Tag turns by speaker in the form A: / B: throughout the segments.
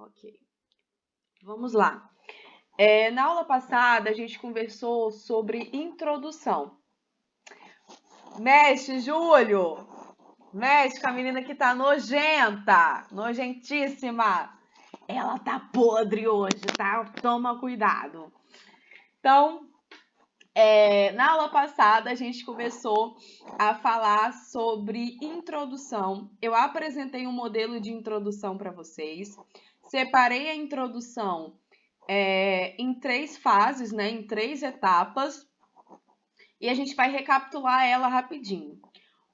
A: Ok, vamos lá. Na aula passada, a gente conversou sobre introdução. Mexe, Júlio! Mexe com a menina que tá nojenta, nojentíssima. Ela tá podre hoje, tá? Toma cuidado. Então, na aula passada, a gente começou a falar sobre introdução. Eu apresentei um modelo de introdução para vocês. Separei a introdução em 3 fases, né? Em 3 etapas. E a gente vai recapitular ela rapidinho.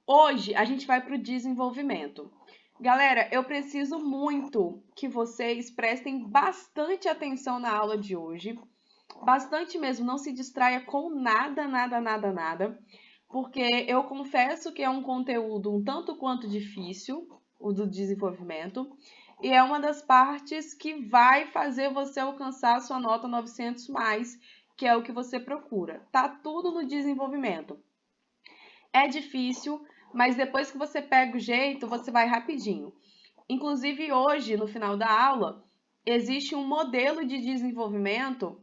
A: Hoje, a gente vai para o desenvolvimento. Galera, eu preciso muito que vocês prestem bastante atenção na aula de hoje. Bastante mesmo, não se distraia com nada, nada, nada, nada. Porque eu confesso que é um conteúdo um tanto quanto difícil, o do desenvolvimento. E é uma das partes que vai fazer você alcançar a sua nota 900+, que é o que você procura. Tá tudo no desenvolvimento. É difícil, mas depois que você pega o jeito, você vai rapidinho. Inclusive, hoje, no final da aula, existe um modelo de desenvolvimento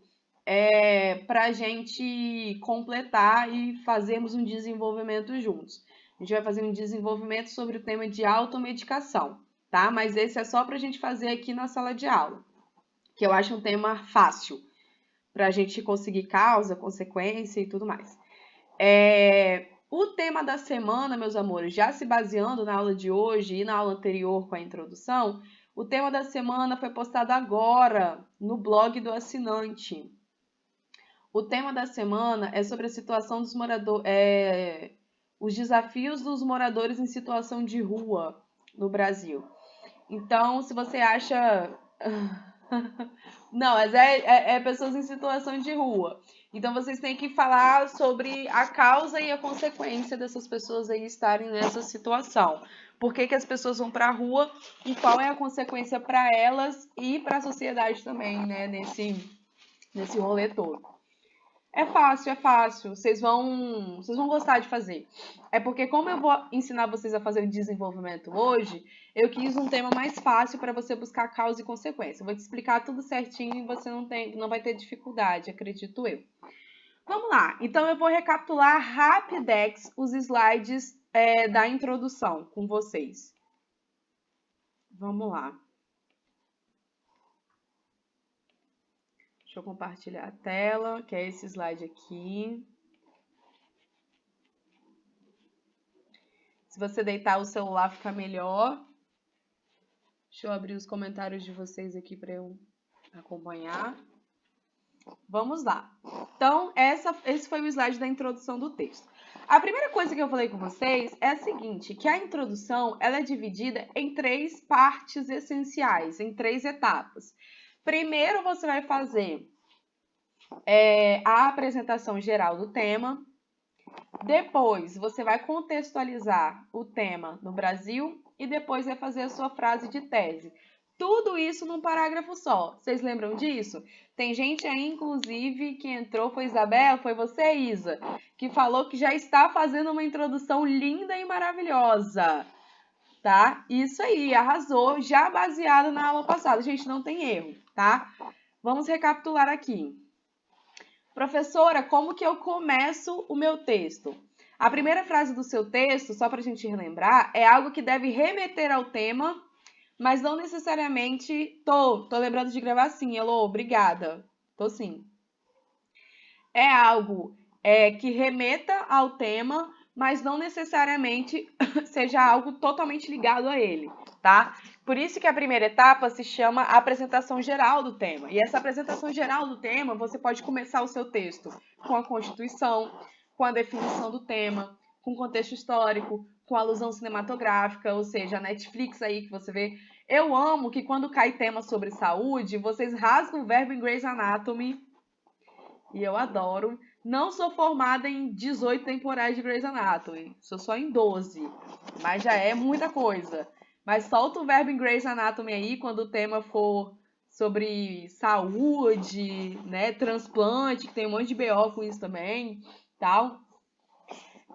A: para a gente completar e fazermos um desenvolvimento juntos. A gente vai fazer um desenvolvimento sobre o tema de automedicação, tá? Mas esse é só para a gente fazer aqui na sala de aula, que eu acho um tema fácil, para a gente conseguir causa, consequência e tudo mais. O tema da semana, meus amores, já se baseando na aula de hoje e na aula anterior com a introdução, o tema da semana foi postado agora no blog do assinante. O tema da semana é sobre a situação dos moradores, os desafios dos moradores em situação de rua no Brasil. Então, se você acha não, mas é pessoas em situação de rua. Então vocês têm que falar sobre a causa e a consequência dessas pessoas aí estarem nessa situação. Por que as pessoas vão para a rua e qual é a consequência para elas e para a sociedade também, né, nesse rolê todo. É fácil, é fácil. Vocês vão gostar de fazer. É porque como eu vou ensinar vocês a fazer o desenvolvimento hoje, eu quis um tema mais fácil para você buscar causa e consequência. Eu vou te explicar tudo certinho e você não vai ter dificuldade, acredito eu. Vamos lá. Então eu vou recapitular rapidex os slides da introdução com vocês. Vamos lá. Deixa eu compartilhar a tela, que é esse slide aqui. Se você deitar o celular, fica melhor. Deixa eu abrir os comentários de vocês aqui para eu acompanhar. Vamos lá. Então, esse foi o slide da introdução do texto. A primeira coisa que eu falei com vocês é a seguinte, que a introdução ela é dividida em 3 partes essenciais, em 3 etapas. Primeiro, você vai fazer a apresentação geral do tema. Depois, você vai contextualizar o tema no Brasil e depois vai fazer a sua frase de tese. Tudo isso num parágrafo só. Vocês lembram disso? Tem gente aí, inclusive, que entrou, foi Isabel, foi você, Isa, que falou que já está fazendo uma introdução linda e maravilhosa. Tá? Isso aí, arrasou, já baseado na aula passada. Gente, não tem erro, tá? Vamos recapitular aqui. Professora, como que eu começo o meu texto? A primeira frase do seu texto, só para a gente relembrar, é algo que deve remeter ao tema, mas não necessariamente... Tô lembrando de gravar sim, Elô, obrigada. Tô sim. É algo que remeta ao tema, mas não necessariamente seja algo totalmente ligado a ele, tá? Por isso que a primeira etapa se chama a apresentação geral do tema. E essa apresentação geral do tema, você pode começar o seu texto com a Constituição, com a definição do tema, com contexto histórico, com alusão cinematográfica, ou seja, a Netflix aí que você vê. Eu amo que quando cai tema sobre saúde, vocês rasgam o verbo em Grey's Anatomy, e eu adoro. Não sou formada em 18 temporadas de Grey's Anatomy, sou só em 12, mas já é muita coisa. Mas solta o verbo em Grey's Anatomy aí quando o tema for sobre saúde, né, transplante, que tem um monte de BO com isso também, tal.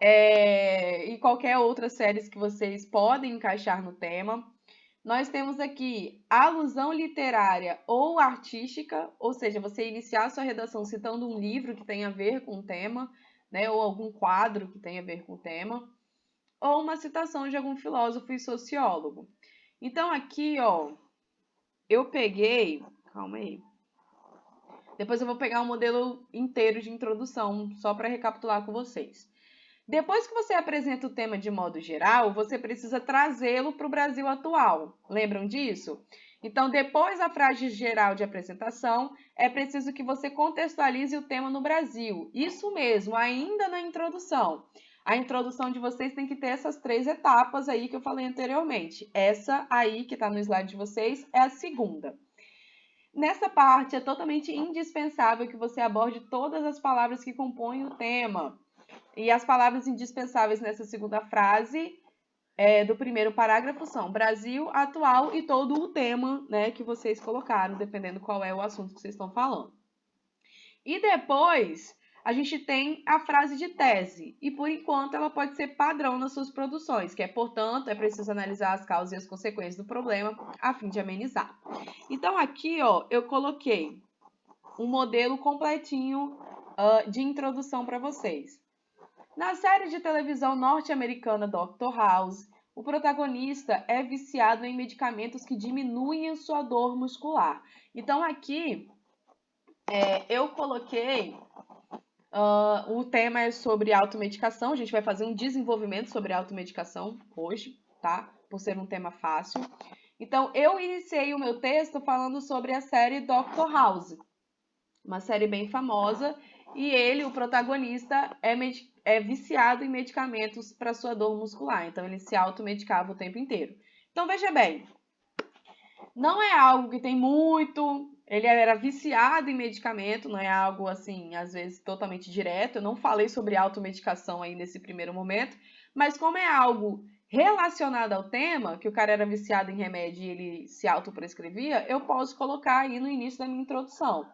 A: E qualquer outra série que vocês podem encaixar no tema. Nós temos aqui alusão literária ou artística, ou seja, você iniciar a sua redação citando um livro que tem a ver com o tema, né, ou algum quadro que tem a ver com o tema, ou uma citação de algum filósofo e sociólogo. Então aqui, ó, eu peguei, calma aí. Depois eu vou pegar um modelo inteiro de introdução, só para recapitular com vocês. Depois que você apresenta o tema de modo geral, você precisa trazê-lo para o Brasil atual. Lembram disso? Então, depois da frase geral de apresentação, é preciso que você contextualize o tema no Brasil. Isso mesmo, ainda na introdução. A introdução de vocês tem que ter essas 3 etapas aí que eu falei anteriormente. Essa aí, que está no slide de vocês, é a segunda. Nessa parte, é totalmente indispensável que você aborde todas as palavras que compõem o tema. E as palavras indispensáveis nessa segunda frase do primeiro parágrafo são Brasil, atual e todo o tema, né, que vocês colocaram, dependendo qual é o assunto que vocês estão falando. E depois, a gente tem a frase de tese. E, por enquanto, ela pode ser padrão nas suas produções, que é, portanto, é preciso analisar as causas e as consequências do problema a fim de amenizar. Então, aqui, ó, eu coloquei um modelo completinho de introdução para vocês. Na série de televisão norte-americana Dr. House, o protagonista é viciado em medicamentos que diminuem sua dor muscular. Então, aqui, eu coloquei... o tema é sobre automedicação. A gente vai fazer um desenvolvimento sobre automedicação hoje, tá? Por ser um tema fácil. Então, eu iniciei o meu texto falando sobre a série Dr. House, uma série bem famosa, e ele, o protagonista, é viciado em medicamentos para sua dor muscular. Então, ele se automedicava o tempo inteiro. Então, veja bem, não é algo que tem muito... Ele era viciado em medicamento, não é algo, assim, às vezes, totalmente direto. Eu não falei sobre automedicação aí nesse primeiro momento, mas como é algo relacionado ao tema, que o cara era viciado em remédio e ele se autoprescrevia, eu posso colocar aí no início da minha introdução.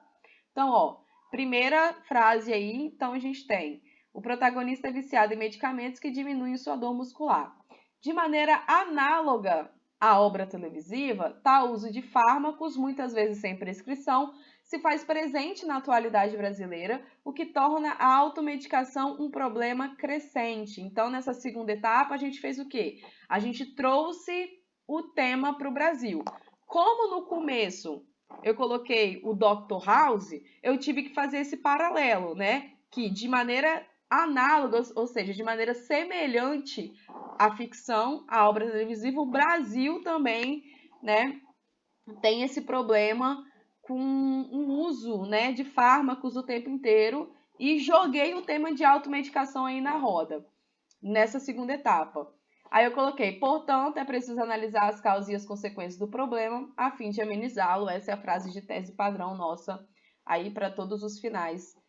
A: Então, ó, primeira frase aí, então a gente tem: o protagonista é viciado em medicamentos que diminuem sua dor muscular. De maneira análoga à obra televisiva, tal uso de fármacos, muitas vezes sem prescrição, se faz presente na atualidade brasileira, o que torna a automedicação um problema crescente. Então, nessa segunda etapa, a gente fez o quê? A gente trouxe o tema para o Brasil. Como no começo eu coloquei o Dr. House, eu tive que fazer esse paralelo, né? Que de maneira análoga, ou seja, de maneira semelhante à ficção, à obra televisiva, o Brasil também, né, tem esse problema com um uso, né, de fármacos o tempo inteiro, e joguei o tema de automedicação aí na roda, nessa segunda etapa. Aí eu coloquei, portanto, é preciso analisar as causas e as consequências do problema a fim de amenizá-lo. Essa é a frase de tese padrão nossa aí para todos os finais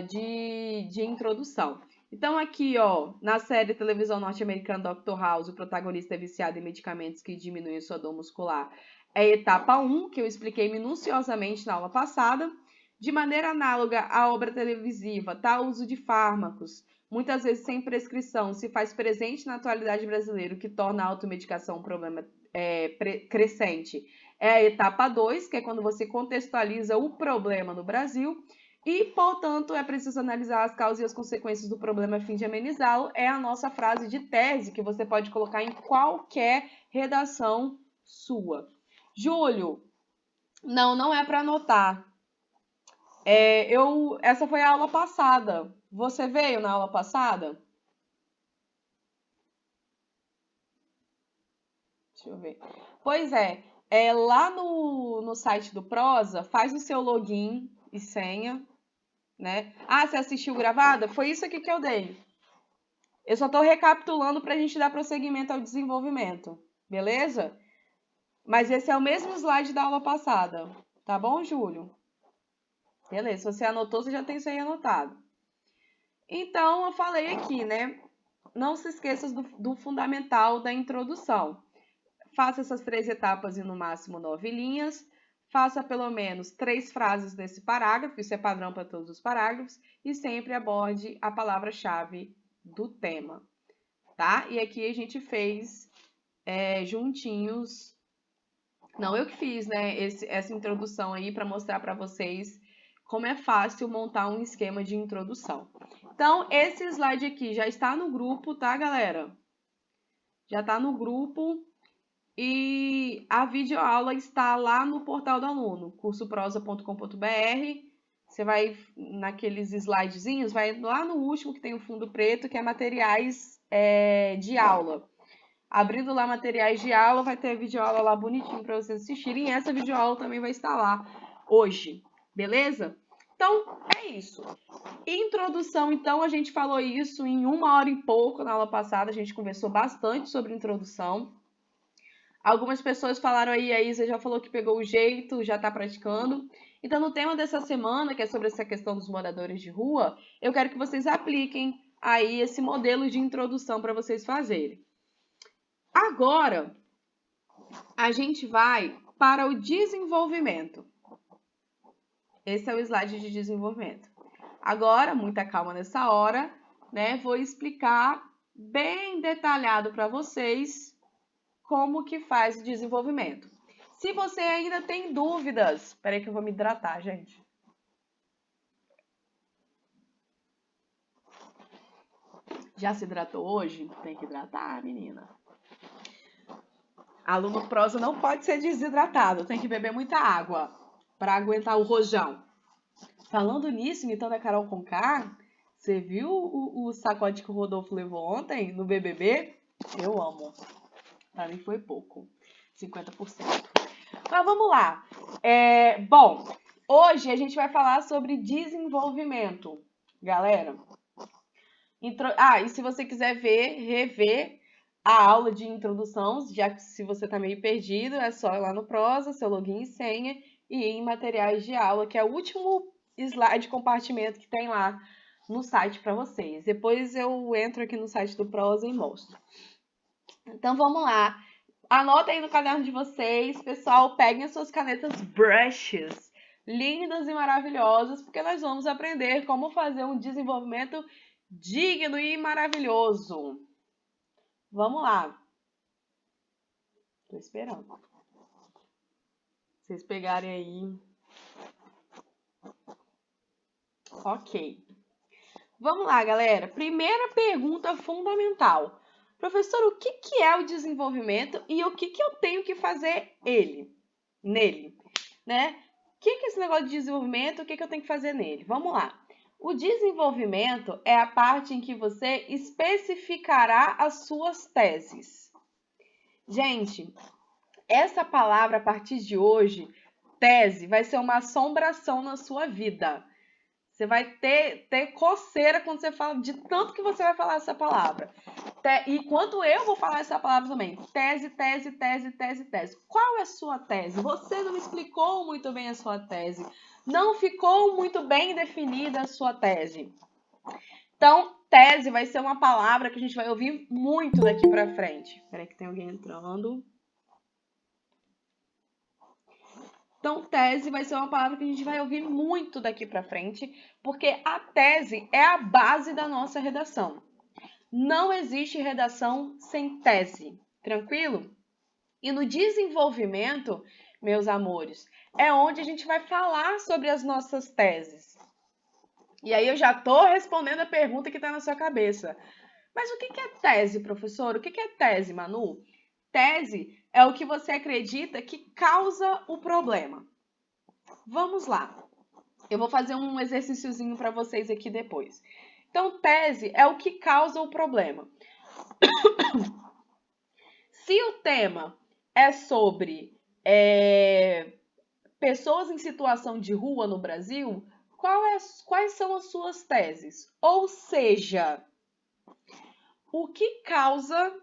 A: de introdução. Então aqui, ó, na série televisão norte-americana Dr. House, o protagonista é viciado em medicamentos que diminuem sua dor muscular. É a etapa 1, que eu expliquei minuciosamente na aula passada. De maneira análoga à obra televisiva, tal uso de fármacos, muitas vezes sem prescrição, se faz presente na atualidade brasileira, o que torna a automedicação um problema crescente. É a etapa 2, que é quando você contextualiza o problema no Brasil. E, portanto, é preciso analisar as causas e as consequências do problema a fim de amenizá-lo. É a nossa frase de tese, que você pode colocar em qualquer redação sua. Júlio, não é para anotar. Essa foi a aula passada. Você veio na aula passada? Deixa eu ver. Pois é, lá no site do Prosa, faz o seu login e senha, né? Ah, você assistiu gravada? Foi isso aqui que eu dei. Eu só estou recapitulando para a gente dar prosseguimento ao desenvolvimento, beleza? Mas esse é o mesmo slide da aula passada, tá bom, Júlio? Beleza, se você anotou, você já tem isso aí anotado. Então, eu falei aqui, né? Não se esqueça do fundamental da introdução. Faça essas 3 etapas em no máximo 9 linhas. Faça pelo menos 3 frases nesse parágrafo, isso é padrão para todos os parágrafos. E sempre aborde a palavra-chave do tema, tá? E aqui a gente fez juntinhos Não, eu que fiz, né, essa introdução aí para mostrar para vocês como é fácil montar um esquema de introdução. Então, esse slide aqui já está no grupo, tá, galera? Já está no grupo e a videoaula está lá no portal do aluno, cursoprosa.com.br. Você vai naqueles slidezinhos, vai lá no último que tem o fundo preto, que é materiais de aula. Abrindo lá materiais de aula, vai ter a videoaula lá bonitinho para vocês assistirem. E essa videoaula também vai estar lá hoje, beleza? Então, é isso. Introdução, então, a gente falou isso em 1 hora e pouco na aula passada. A gente conversou bastante sobre introdução. Algumas pessoas falaram aí, a Isa já falou que pegou o jeito, já está praticando. Então, no tema dessa semana, que é sobre essa questão dos moradores de rua, eu quero que vocês apliquem aí esse modelo de introdução para vocês fazerem. Agora, a gente vai para o desenvolvimento. Esse é o slide de desenvolvimento. Agora, muita calma nessa hora, né? Vou explicar bem detalhado para vocês como que faz o desenvolvimento. Se você ainda tem dúvidas, espera aí que eu vou me hidratar, gente. Já se hidratou hoje? Tem que hidratar, menina. Aluno prosa não pode ser desidratado, tem que beber muita água para aguentar o rojão. Falando nisso, imitando a Carol Conká, você viu o sacode que o Rodolfo levou ontem no BBB? Eu amo. Para mim foi pouco. 50%. Mas vamos lá. Bom, hoje a gente vai falar sobre desenvolvimento, galera. E se você quiser rever a aula de introdução, já que se você está meio perdido, é só ir lá no Prosa, seu login e senha, e ir em materiais de aula, que é o último slide compartimento que tem lá no site para vocês. Depois eu entro aqui no site do Prosa e mostro. Então vamos lá. Anota aí no caderno de vocês, pessoal, peguem as suas canetas brushes, lindas e maravilhosas, porque nós vamos aprender como fazer um desenvolvimento digno e maravilhoso. Vamos lá. Tô esperando. Vocês pegarem aí. Ok. Vamos lá, galera. Primeira pergunta fundamental. Professor, o que é o desenvolvimento e o que eu tenho que fazer nele, né? O que é esse negócio de desenvolvimento? O que eu tenho que fazer nele? Vamos lá. O desenvolvimento é a parte em que você especificará as suas teses. Gente, essa palavra a partir de hoje, tese, vai ser uma assombração na sua vida. Você vai ter coceira quando você fala, de tanto que você vai falar essa palavra. E quanto eu vou falar essa palavra também. Tese, tese, tese, tese, tese. Qual é a sua tese? Você não me explicou muito bem a sua tese. Não ficou muito bem definida a sua tese. Então, tese vai ser uma palavra que a gente vai ouvir muito daqui pra frente. Espera aí que tem alguém entrando. Então, tese vai ser uma palavra que a gente vai ouvir muito daqui para frente, porque a tese é a base da nossa redação. Não existe redação sem tese, tranquilo? E no desenvolvimento, meus amores, é onde a gente vai falar sobre as nossas teses. E aí eu já estou respondendo a pergunta que está na sua cabeça. Mas o que é tese, professor? O que é tese, Manu? Tese é o que você acredita que causa o problema. Vamos lá. Eu vou fazer um exercíciozinho para vocês aqui depois. Então, tese é o que causa o problema. Se o tema é sobre pessoas em situação de rua no Brasil, quais são as suas teses? Ou seja, o que causa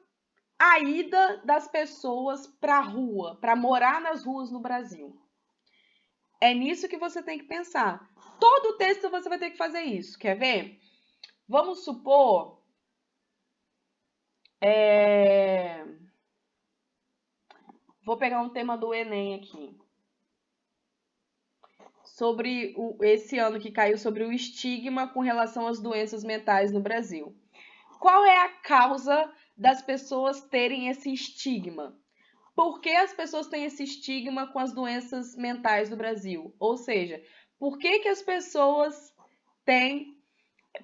A: a ida das pessoas para a rua, para morar nas ruas no Brasil? É nisso que você tem que pensar. Todo texto você vai ter que fazer isso. Quer ver? Vamos supor... Vou pegar um tema do Enem aqui. Sobre esse ano que caiu sobre o estigma com relação às doenças mentais no Brasil. Qual é a causa das pessoas terem esse estigma? por que as pessoas têm esse estigma com as doenças mentais no Brasil? Ou seja, por que as pessoas têm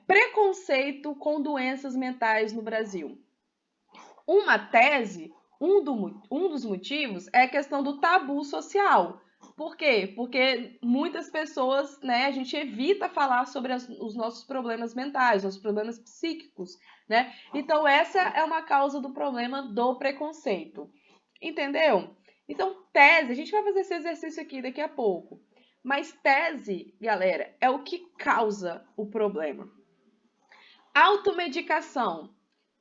A: preconceito com doenças mentais no Brasil? Uma tese, um dos motivos é a questão do tabu social. Por quê? Porque muitas pessoas, né, a gente evita falar sobre os nossos problemas mentais, os problemas psíquicos, né? Então, essa é uma causa do problema do preconceito. Entendeu? Então, tese, a gente vai fazer esse exercício aqui daqui a pouco. Mas tese, galera, é o que causa o problema. Automedicação,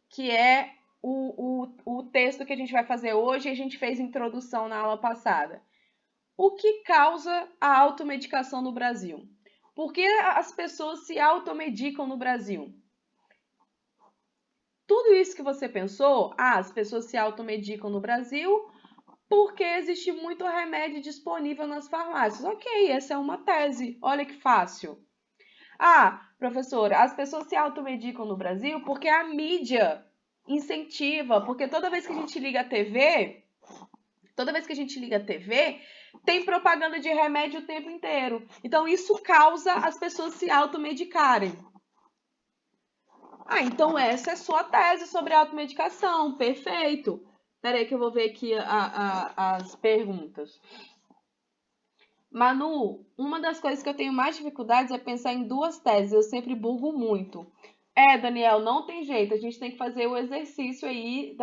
A: que é o texto que a gente vai fazer hoje e a gente fez introdução na aula passada. O que causa a automedicação no Brasil? Por que as pessoas se automedicam no Brasil? Tudo isso que você pensou, as pessoas se automedicam no Brasil porque existe muito remédio disponível nas farmácias. Ok, essa é uma tese. Olha que fácil. Professora, as pessoas se automedicam no Brasil porque a mídia incentiva, porque toda vez que a gente liga a TV, tem propaganda de remédio o tempo inteiro. Então, isso causa as pessoas se automedicarem. Então essa é sua tese sobre automedicação. Perfeito. Peraí que eu vou ver aqui as perguntas. Manu, uma das coisas que eu tenho mais dificuldades é pensar em duas teses. Eu sempre bugo muito. Daniel, não tem jeito. A gente tem que fazer o exercício aí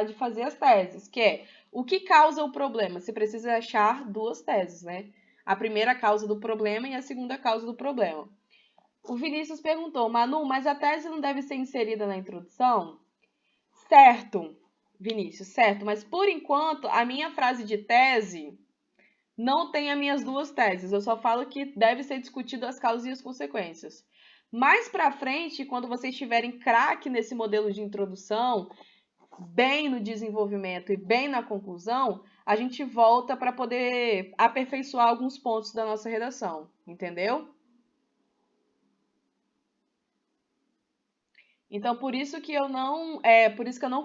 A: de fazer as teses, que é o que causa o problema. Você precisa achar duas teses, né? A primeira causa do problema e a segunda causa do problema. O Vinícius perguntou, Manu, mas a tese não deve ser inserida na introdução? Certo, Vinícius, certo. Mas por enquanto, a minha frase de tese não tem as minhas duas teses. Eu só falo que deve ser discutido as causas e as consequências. Mais para frente, quando vocês tiverem craque nesse modelo de introdução, bem no desenvolvimento e bem na conclusão, a gente volta para poder aperfeiçoar alguns pontos da nossa redação, entendeu? Então, por isso que eu não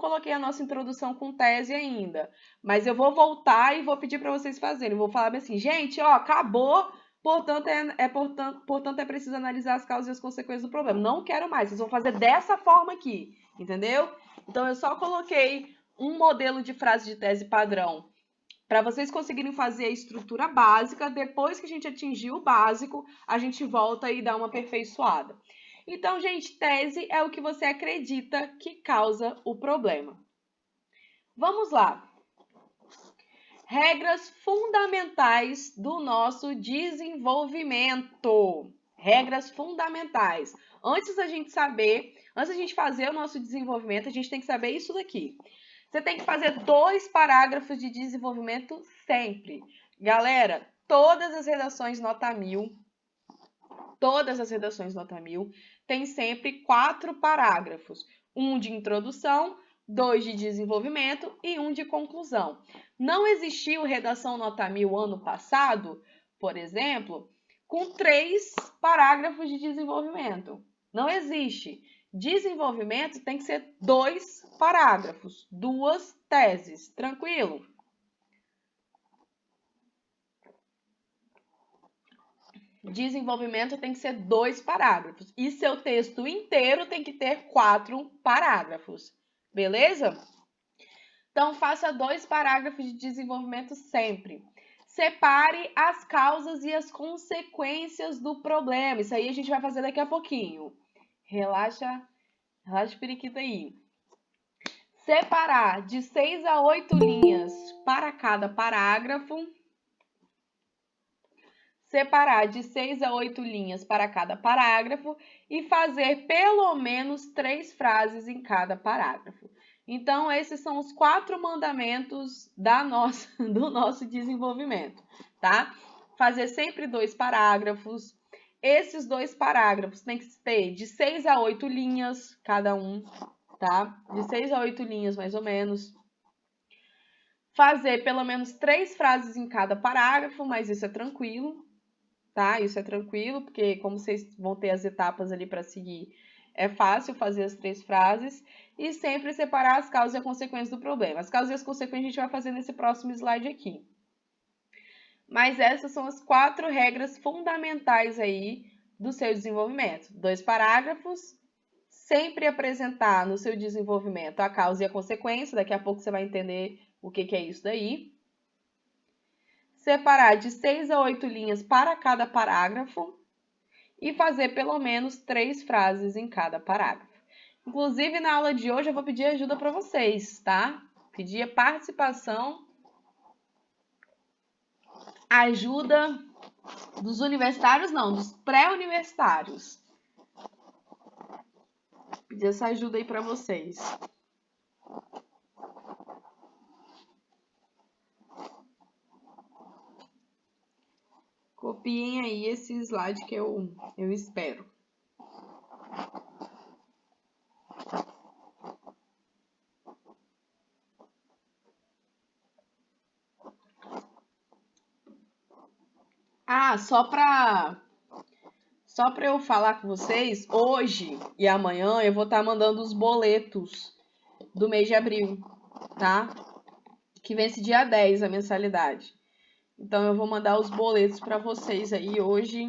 A: coloquei a nossa introdução com tese ainda. Mas eu vou voltar e vou pedir para vocês fazerem. Eu vou falar assim, gente, acabou, portanto é preciso analisar as causas e as consequências do problema. Não quero mais, vocês vão fazer dessa forma aqui, entendeu? Então, eu só coloquei um modelo de frase de tese padrão para vocês conseguirem fazer a estrutura básica. Depois que a gente atingir o básico, a gente volta e dá uma aperfeiçoada. Então, gente, tese é o que você acredita que causa o problema. Vamos lá. Regras fundamentais do nosso desenvolvimento. Regras fundamentais. Antes da gente fazer o nosso desenvolvimento, a gente tem que saber isso daqui. Você tem que fazer 2 parágrafos de desenvolvimento sempre. Galera, todas as redações nota 1000, tem sempre 4 parágrafos. 1 de introdução, 2 de desenvolvimento e 1 de conclusão. Não existiu redação nota 1000 ano passado, por exemplo, com 3 parágrafos de desenvolvimento. Não existe. Desenvolvimento tem que ser 2 parágrafos, 2 teses. Tranquilo? Desenvolvimento tem que ser 2 parágrafos. E seu texto inteiro tem que ter 4 parágrafos. Beleza? Então, faça 2 parágrafos de desenvolvimento sempre. Separe as causas e as consequências do problema. Isso aí a gente vai fazer daqui a pouquinho. Relaxa o periquito aí. Separar de 6 a 8 linhas para cada parágrafo. Separar de 6 a 8 linhas para cada parágrafo e fazer pelo menos 3 frases em cada parágrafo. Então, esses são os 4 mandamentos do nosso desenvolvimento, tá? Fazer sempre 2 parágrafos. Esses 2 parágrafos têm que ter de 6 a 8 linhas cada um, tá? De 6 a 8 linhas, mais ou menos. Fazer pelo menos 3 frases em cada parágrafo, mas isso é tranquilo, tá? Isso é tranquilo, porque como vocês vão ter as etapas ali para seguir, É fácil fazer as 3 frases e sempre separar as causas e a consequência do problema. As causas e as consequências a gente vai fazer nesse próximo slide aqui. Mas essas são as 4 regras fundamentais aí do seu desenvolvimento. 2 parágrafos, sempre apresentar no seu desenvolvimento a causa e a consequência, daqui a pouco você vai entender o que é isso daí. Separar de 6 a 8 linhas para cada parágrafo e fazer pelo menos 3 frases em cada parágrafo. Inclusive, na aula de hoje eu vou pedir ajuda para vocês, tá? Pedir a participação, ajuda dos universitários, não, dos pré-universitários. Pedir essa ajuda aí para vocês. Copiem aí esse slide que eu espero. Ah, só para eu falar com vocês, hoje e amanhã eu vou estar mandando os boletos do mês de abril, tá? Que vence dia 10 a mensalidade. Então eu vou mandar os boletos para vocês aí hoje.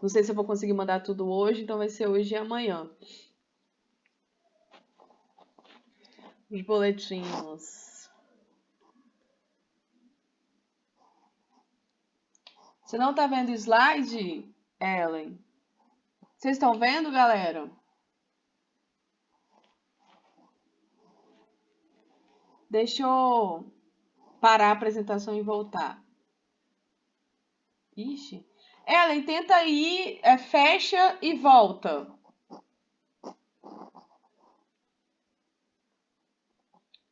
A: Não sei se eu vou conseguir mandar tudo hoje, então vai ser hoje e amanhã. Os boletinhos. Você não tá vendo o slide, Ellen? Vocês estão vendo, galera? Deixa eu parar a apresentação e voltar. Ixi. Ellen, tenta ir, fecha e volta.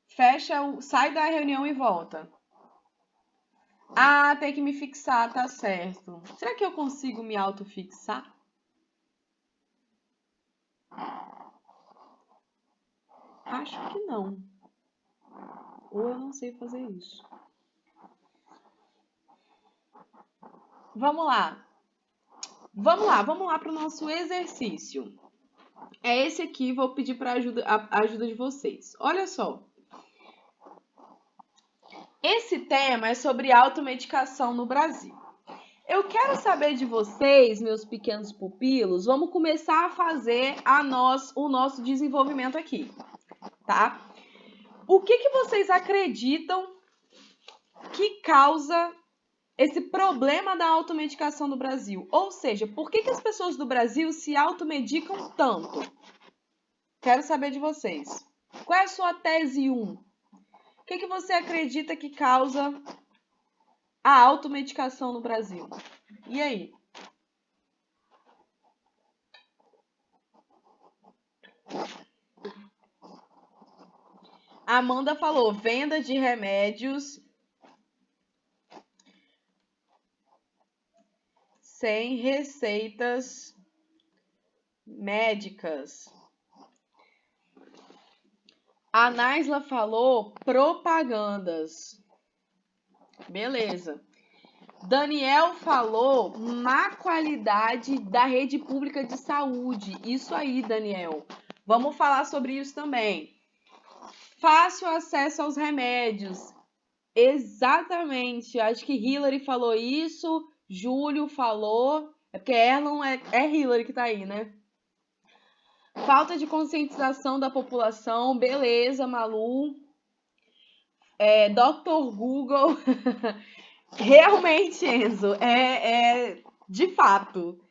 A: Fecha, sai da reunião e volta. Ah, tem que me fixar, tá certo. Será que eu consigo me autofixar? Acho que não. Ou eu não sei fazer isso. Vamos lá. Vamos lá para o nosso exercício. É esse aqui, vou pedir para a ajuda de vocês. Olha só. Esse tema é sobre automedicação no Brasil. Eu quero saber de vocês, meus pequenos pupilos, vamos começar a fazer o nosso desenvolvimento aqui, tá? O que vocês acreditam que causa esse problema da automedicação no Brasil? Ou seja, por que as pessoas do Brasil se automedicam tanto? Quero saber de vocês. Qual é a sua tese 1? O que você acredita que causa a automedicação no Brasil? E aí? A Amanda falou, venda de remédios sem receitas médicas. A Naisla falou propagandas. Beleza. Daniel falou má qualidade da rede pública de saúde. Isso aí, Daniel. Vamos falar sobre isso também. Fácil acesso aos remédios. Exatamente. Acho que Hillary falou isso. Júlio falou. É porque Erlon é Hillary que tá aí, né? Falta de conscientização da população. Beleza, Malu. Dr. Google. Realmente, Enzo, de fato.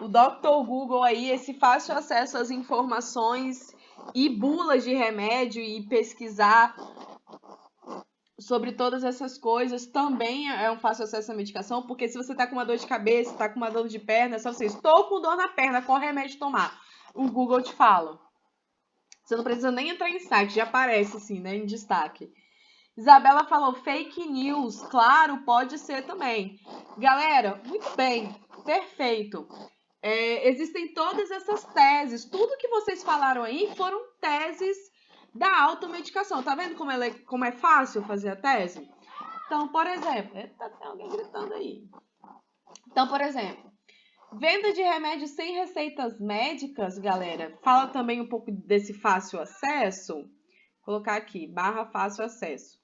A: O Dr. Google aí, esse fácil acesso às informações e bulas de remédio e pesquisar sobre todas essas coisas também é um fácil acesso à medicação, porque se você tá com uma dor de cabeça, tá com uma dor de perna, é só você, estou com dor na perna, qual remédio tomar? O Google te fala. Você não precisa nem entrar em site, já aparece assim, né, em destaque. Isabela falou fake news, claro, pode ser também. Galera, muito bem, perfeito. Existem todas essas teses, tudo que vocês falaram aí foram teses da automedicação. Tá vendo como é fácil fazer a tese? Então, por exemplo, tem alguém gritando aí. Então, por exemplo, Venda de remédios sem receitas médicas, galera. Fala também um pouco desse fácil acesso. Vou colocar aqui, /fácil acesso.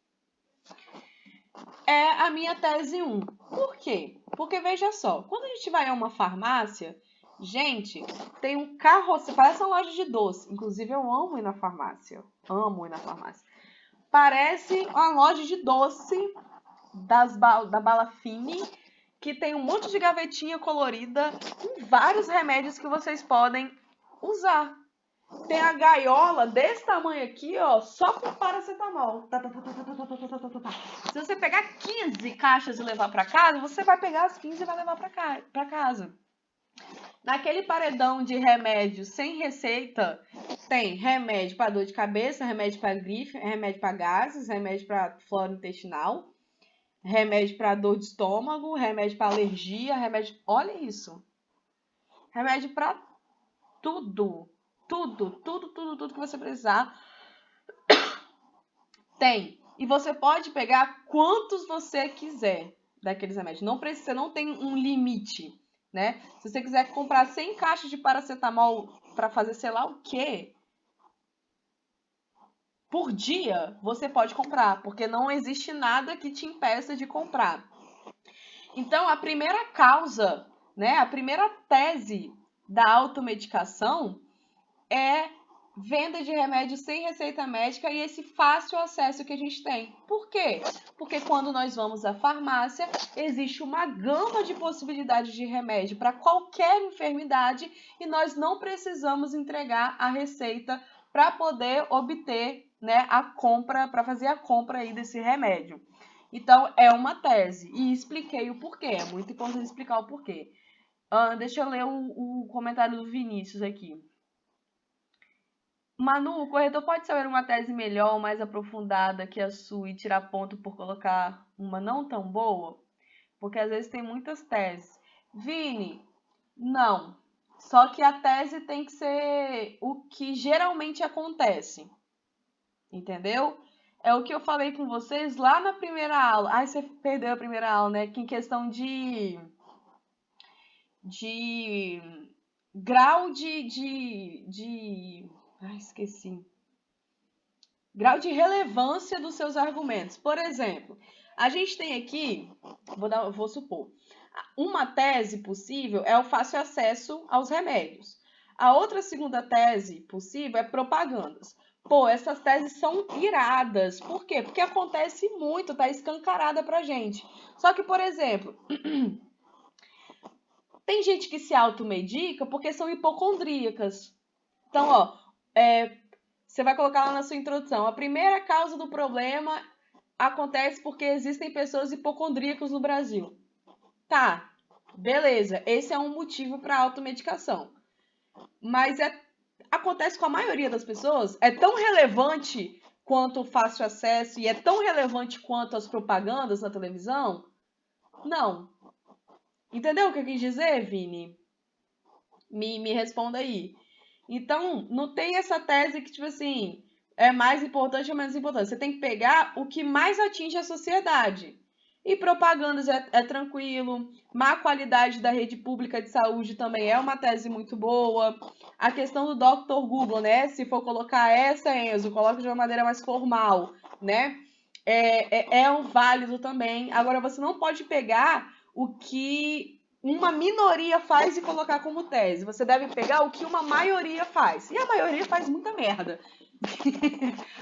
A: É a minha tese 1. Por quê? Porque veja só, quando a gente vai a uma farmácia, gente, tem um carrossel, parece uma loja de doce. Inclusive, eu amo ir na farmácia. Amo ir na farmácia. Parece uma loja de doce da Bala Fine, que tem um monte de gavetinha colorida com vários remédios que vocês podem usar. Tem a gaiola desse tamanho aqui, ó, só com paracetamol. Se você pegar 15 caixas e levar para casa, você vai pegar as 15 e vai levar para casa. Naquele paredão de remédios sem receita, tem remédio para dor de cabeça, remédio para gripe, remédio para gases, remédio para flora intestinal, remédio para dor de estômago, remédio para alergia, remédio... Olha isso. Remédio para tudo. Tudo que você precisar tem. E você pode pegar quantos você quiser daqueles remédios. Não precisa, não tem um limite, né? Se você quiser comprar 100 caixas de paracetamol para fazer sei lá o quê, por dia, você pode comprar, porque não existe nada que te impeça de comprar. Então, a primeira causa, né, a primeira tese da automedicação é venda de remédios sem receita médica e esse fácil acesso que a gente tem. Por quê? Porque quando nós vamos à farmácia, existe uma gama de possibilidades de remédio para qualquer enfermidade e nós não precisamos entregar a receita para poder obter, né, a compra, para fazer a compra aí desse remédio. Então, é uma tese. E expliquei o porquê. É muito importante explicar o porquê. Deixa eu ler o comentário do Vinícius aqui. Manu, o corretor pode saber uma tese melhor ou mais aprofundada que a sua e tirar ponto por colocar uma não tão boa? Porque às vezes tem muitas teses. Vini, não. Só que a tese tem que ser o que geralmente acontece. Entendeu? É o que eu falei com vocês lá na primeira aula. Ai, você perdeu a primeira aula, né? Que em questão de grau ai, esqueci. Grau de relevância dos seus argumentos. Por exemplo, a gente tem aqui, vou supor, uma tese possível é o fácil acesso aos remédios. A outra segunda tese possível é propagandas. Pô, essas teses são iradas. Por quê? Porque acontece muito, tá escancarada pra gente. Só que, por exemplo, tem gente que se automedica porque são hipocondríacas. Então, ó, você vai colocar lá na sua introdução. A primeira causa do problema acontece porque existem pessoas hipocondríacas no Brasil. Tá, beleza. Esse é um motivo para automedicação. Mas acontece com a maioria das pessoas? É tão relevante quanto o fácil acesso e é tão relevante quanto as propagandas na televisão? Não. Entendeu o que eu quis dizer, Vini? Me responda aí. Então, não tem essa tese que, tipo assim, é mais importante ou menos importante. Você tem que pegar o que mais atinge a sociedade. E propagandas é tranquilo. Má qualidade da rede pública de saúde também é uma tese muito boa. A questão do Dr. Google, né? Se for colocar essa, Enzo, coloca de uma maneira mais formal, né? É um válido também. Agora, você não pode pegar o que uma minoria faz e colocar como tese. Você deve pegar o que uma maioria faz. E a maioria faz muita merda.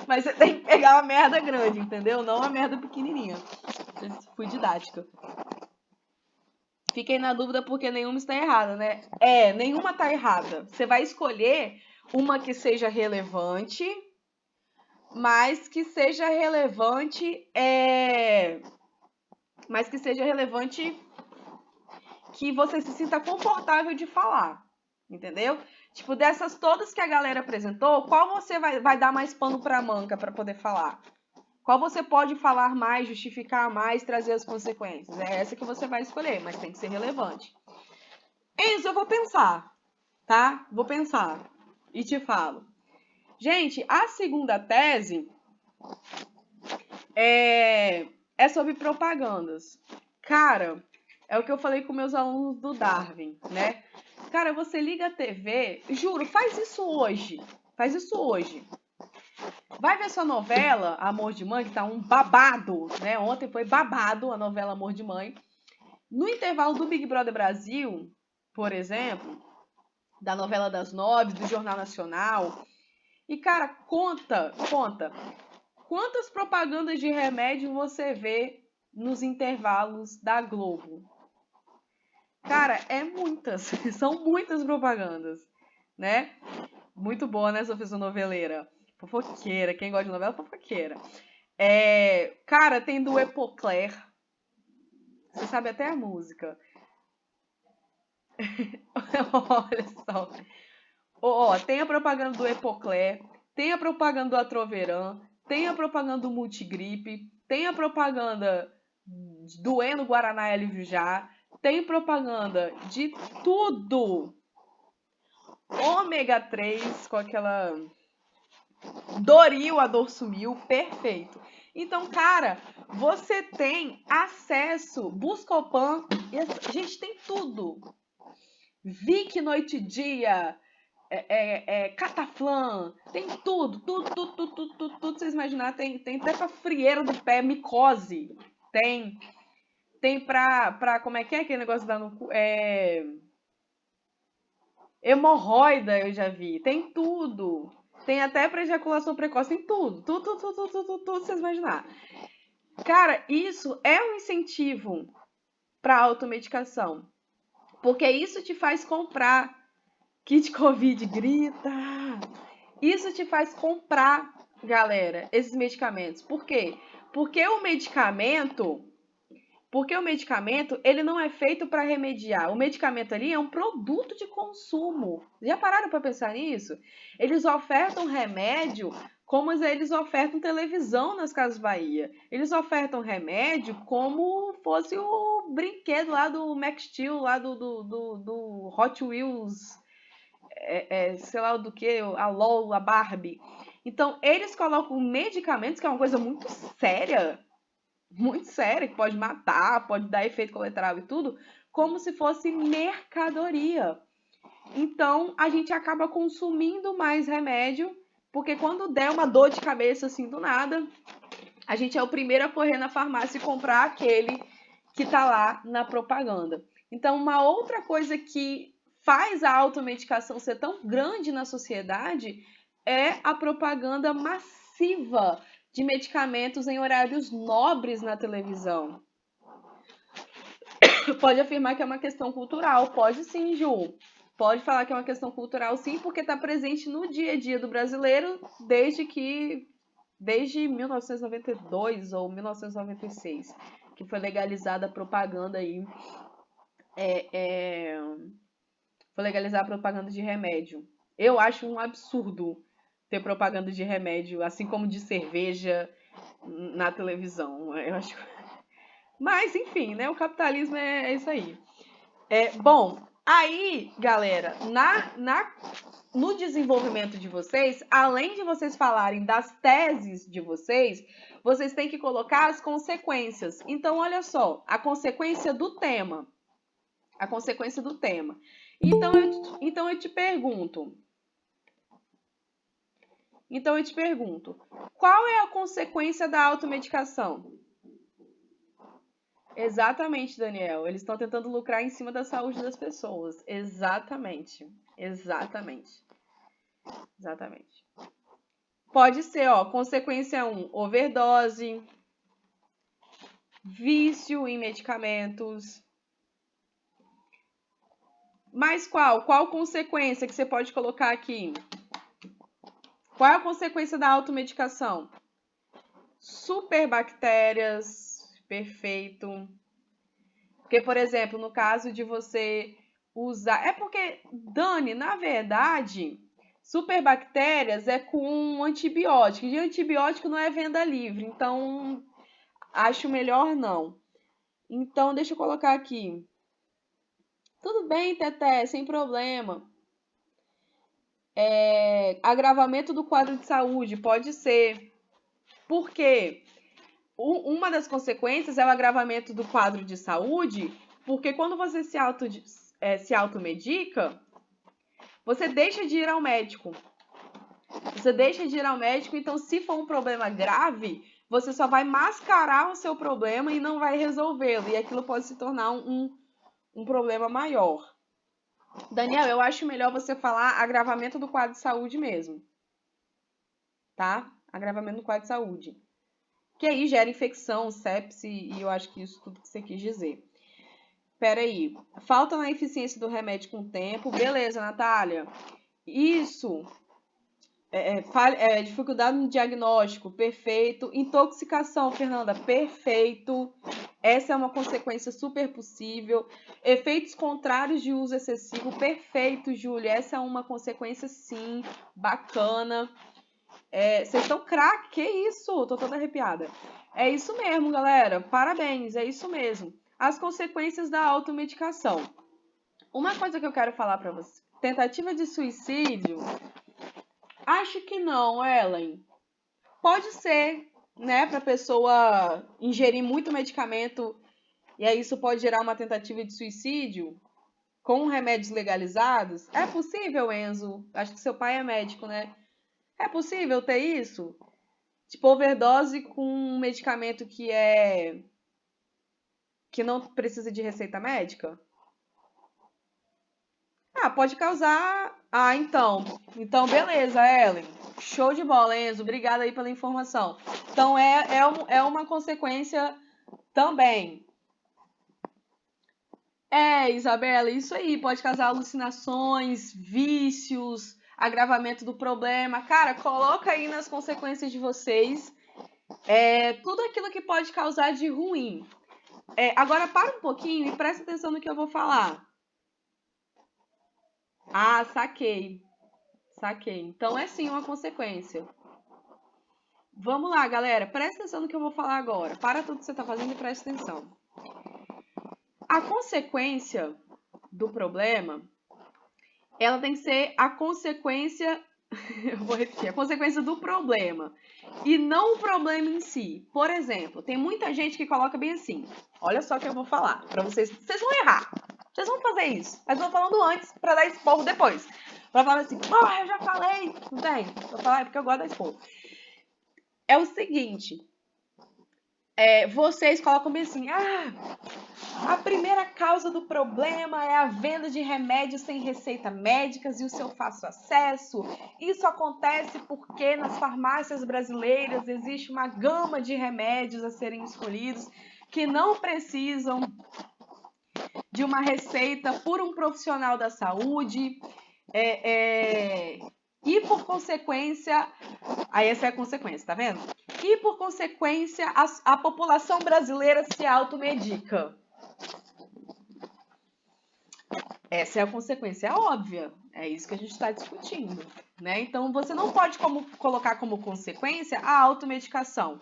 A: Mas você tem que pegar uma merda grande, entendeu? Não uma merda pequenininha. Fui didática. Fiquei na dúvida porque nenhuma está errada, né? Nenhuma está errada. Você vai escolher uma que seja relevante, mas que seja relevante mas que seja relevante que você se sinta confortável de falar, entendeu? Tipo, dessas todas que a galera apresentou, qual você vai dar mais pano pra manga para poder falar? Qual você pode falar mais, justificar mais, trazer as consequências? É essa que você vai escolher, mas tem que ser relevante. Enzo, eu vou pensar, tá? Vou pensar e te falo. Gente, a segunda tese é sobre propagandas. Cara, É o que eu falei com meus alunos do Darwin, né? Cara, você liga a TV, juro, faz isso hoje. Faz isso hoje. Vai ver sua novela, Amor de Mãe, que tá um babado, né? Ontem foi babado a novela Amor de Mãe. No intervalo do Big Brother Brasil, por exemplo, da novela das 9, do Jornal Nacional. E, cara, conta. Quantas propagandas de remédio você vê nos intervalos da Globo? Cara, é muitas. São muitas propagandas, né? Muito boa, né, Sofia noveleira? Fofoqueira. Quem gosta de novela, fofoqueira. Cara, tem do Epocler. Você sabe até a música. Olha só. Tem a propaganda do Epocler, tem a propaganda do Atroveran, tem a propaganda do Multigripe, tem a propaganda do Eno Guaraná Alívio Já, tem propaganda de tudo. Ômega 3 com aquela Doril, a dor sumiu, perfeito. Então, cara, você tem acesso, Buscopan, gente, tem tudo. Vic Noite e Dia, Cataflã, tem tudo, tudo vocês imaginar, tem até pra frieira do pé, micose, tem pra como é que é aquele negócio da no cu, hemorroida eu já vi, tem tudo, tem até pra ejaculação precoce, tem tudo vocês imaginar. Cara, isso é um incentivo pra automedicação, porque isso te faz comprar kit Covid, grita. Isso te faz comprar, galera, esses medicamentos. Por quê? Porque o medicamento, ele não é feito para remediar. O medicamento ali é um produto de consumo. Já pararam para pensar nisso? Eles ofertam remédio como eles ofertam televisão nas Casas Bahia. Eles ofertam remédio como fosse o brinquedo lá do Max Steel, lá do Hot Wheels, sei lá do que, a LOL, a Barbie. Então, eles colocam medicamentos, que é uma coisa muito séria, que pode matar, pode dar efeito colateral e tudo, como se fosse mercadoria. Então, a gente acaba consumindo mais remédio, porque quando der uma dor de cabeça assim do nada, a gente é o primeiro a correr na farmácia e comprar aquele que tá lá na propaganda. Então, uma outra coisa que faz a automedicação ser tão grande na sociedade é a propaganda massiva de medicamentos em horários nobres na televisão. Pode afirmar que é uma questão cultural? Pode sim, Ju. Pode falar que é uma questão cultural sim, porque está presente no dia a dia do brasileiro desde 1992 ou 1996, que foi legalizada a propaganda aí. Foi legalizar a propaganda de remédio. Eu acho um absurdo ter propaganda de remédio, assim como de cerveja na televisão. Eu acho. Mas, enfim, né? O capitalismo é isso aí. Bom, aí, galera, no desenvolvimento de vocês, além de vocês falarem das teses de vocês, vocês têm que colocar as consequências. Então, olha só, a consequência do tema. A consequência do tema. Então eu te pergunto, qual é a consequência da automedicação? Exatamente, Daniel. Eles estão tentando lucrar em cima da saúde das pessoas. Exatamente. Pode ser, consequência 1, overdose, vício em medicamentos. Mas qual? Qual consequência que você pode colocar aqui? Qual é a consequência da automedicação? Superbactérias, perfeito. Porque, por exemplo, no caso de você usar... porque, Dani, na verdade, superbactérias é com antibiótico. E antibiótico não é venda livre, então acho melhor não. Então, deixa eu colocar aqui. Tudo bem, Teté, sem problema. Agravamento do quadro de saúde, pode ser. Por quê? Uma das consequências é o agravamento do quadro de saúde, Porque quando você se automedica, você deixa de ir ao médico. Você deixa de ir ao médico, então se for um problema grave, você só vai mascarar o seu problema e não vai resolvê-lo. E aquilo pode se tornar um problema maior. Daniel, eu acho melhor você falar agravamento do quadro de saúde mesmo. Tá? Agravamento do quadro de saúde. Que aí gera infecção, sepse, e eu acho que isso tudo que você quis dizer. Peraí. Falta na eficiência do remédio com o tempo. Beleza, Natália. Isso. Dificuldade no diagnóstico. Perfeito. Intoxicação, Fernanda. Perfeito. Essa é uma consequência super possível. Efeitos contrários de uso excessivo. Perfeito, Júlia. Essa é uma consequência, sim. Bacana. Vocês estão craque. Que isso? Tô toda arrepiada. É isso mesmo, galera. Parabéns. É isso mesmo. As consequências da automedicação. Uma coisa que eu quero falar para você. Tentativa de suicídio. Acho que não, Ellen. Pode ser, né, para a pessoa ingerir muito medicamento e aí isso pode gerar uma tentativa de suicídio com remédios legalizados. É possível, Enzo? Acho que seu pai é médico, né? É possível ter isso? Tipo, overdose com um medicamento que não precisa de receita médica? Ah, pode causar. Ah, então. Então, beleza, Ellen. Show de bola, Enzo. Obrigada aí pela informação. Então, é uma consequência também. Isabela, isso aí. Pode causar alucinações, vícios, agravamento do problema. Cara, coloca aí nas consequências de vocês tudo aquilo que pode causar de ruim. Agora, para um pouquinho e presta atenção no que eu vou falar. Ah, saquei. Saquei. Então, é sim uma consequência. Vamos lá, galera. Presta atenção no que eu vou falar agora. Para tudo que você está fazendo e presta atenção. A consequência do problema, ela tem que ser a consequência... eu vou repetir. A consequência do problema. E não o problema em si. Por exemplo, tem muita gente que coloca bem assim. Olha só o que eu vou falar. Para vocês... Vocês vão errar. Vocês vão fazer isso. Mas eu vou falando antes para dar esporro depois. Para falar assim, eu já falei. Não tem? Eu falo, porque eu gosto da esporro. É o seguinte, vocês colocam bem assim, a primeira causa do problema é a venda de remédios sem receita médicas e o seu fácil acesso. Isso acontece porque nas farmácias brasileiras existe uma gama de remédios a serem escolhidos que não precisam de uma receita por um profissional da saúde. E por consequência, aí essa é a consequência, tá vendo? E por consequência, a população brasileira se automedica. Essa é a consequência óbvia. É isso que a gente está discutindo, né? Então você não pode colocar como consequência a automedicação,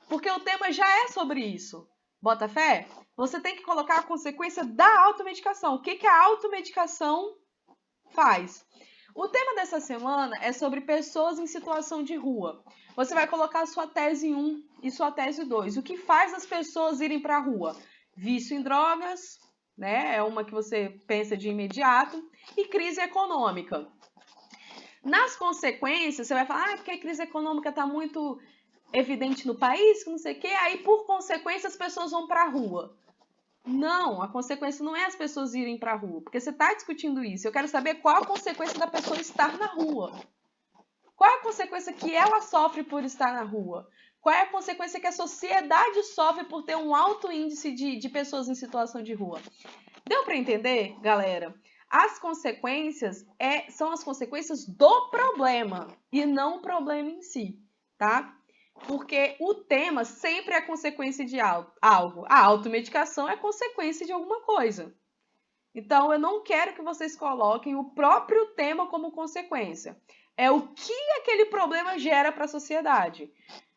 A: porque o tema já é sobre isso. Bota fé? Você tem que colocar a consequência da automedicação. O que a automedicação faz? O tema dessa semana é sobre pessoas em situação de rua. Você vai colocar sua tese 1 e sua tese 2. O que faz as pessoas irem para a rua? Vício em drogas, né? É uma que você pensa de imediato. E crise econômica. Nas consequências, você vai falar, porque a crise econômica está muito evidente no país, que não sei o quê. Aí, por consequência, as pessoas vão para a rua. Não, a consequência não é as pessoas irem para a rua, porque você está discutindo isso. Eu quero saber qual a consequência da pessoa estar na rua. Qual é a consequência que ela sofre por estar na rua? Qual é a consequência que a sociedade sofre por ter um alto índice de pessoas em situação de rua? Deu para entender, galera? As consequências são as consequências do problema e não o problema em si, tá? Porque o tema sempre é consequência de algo. A automedicação é consequência de alguma coisa. Então, eu não quero que vocês coloquem o próprio tema como consequência. É o que aquele problema gera para a sociedade.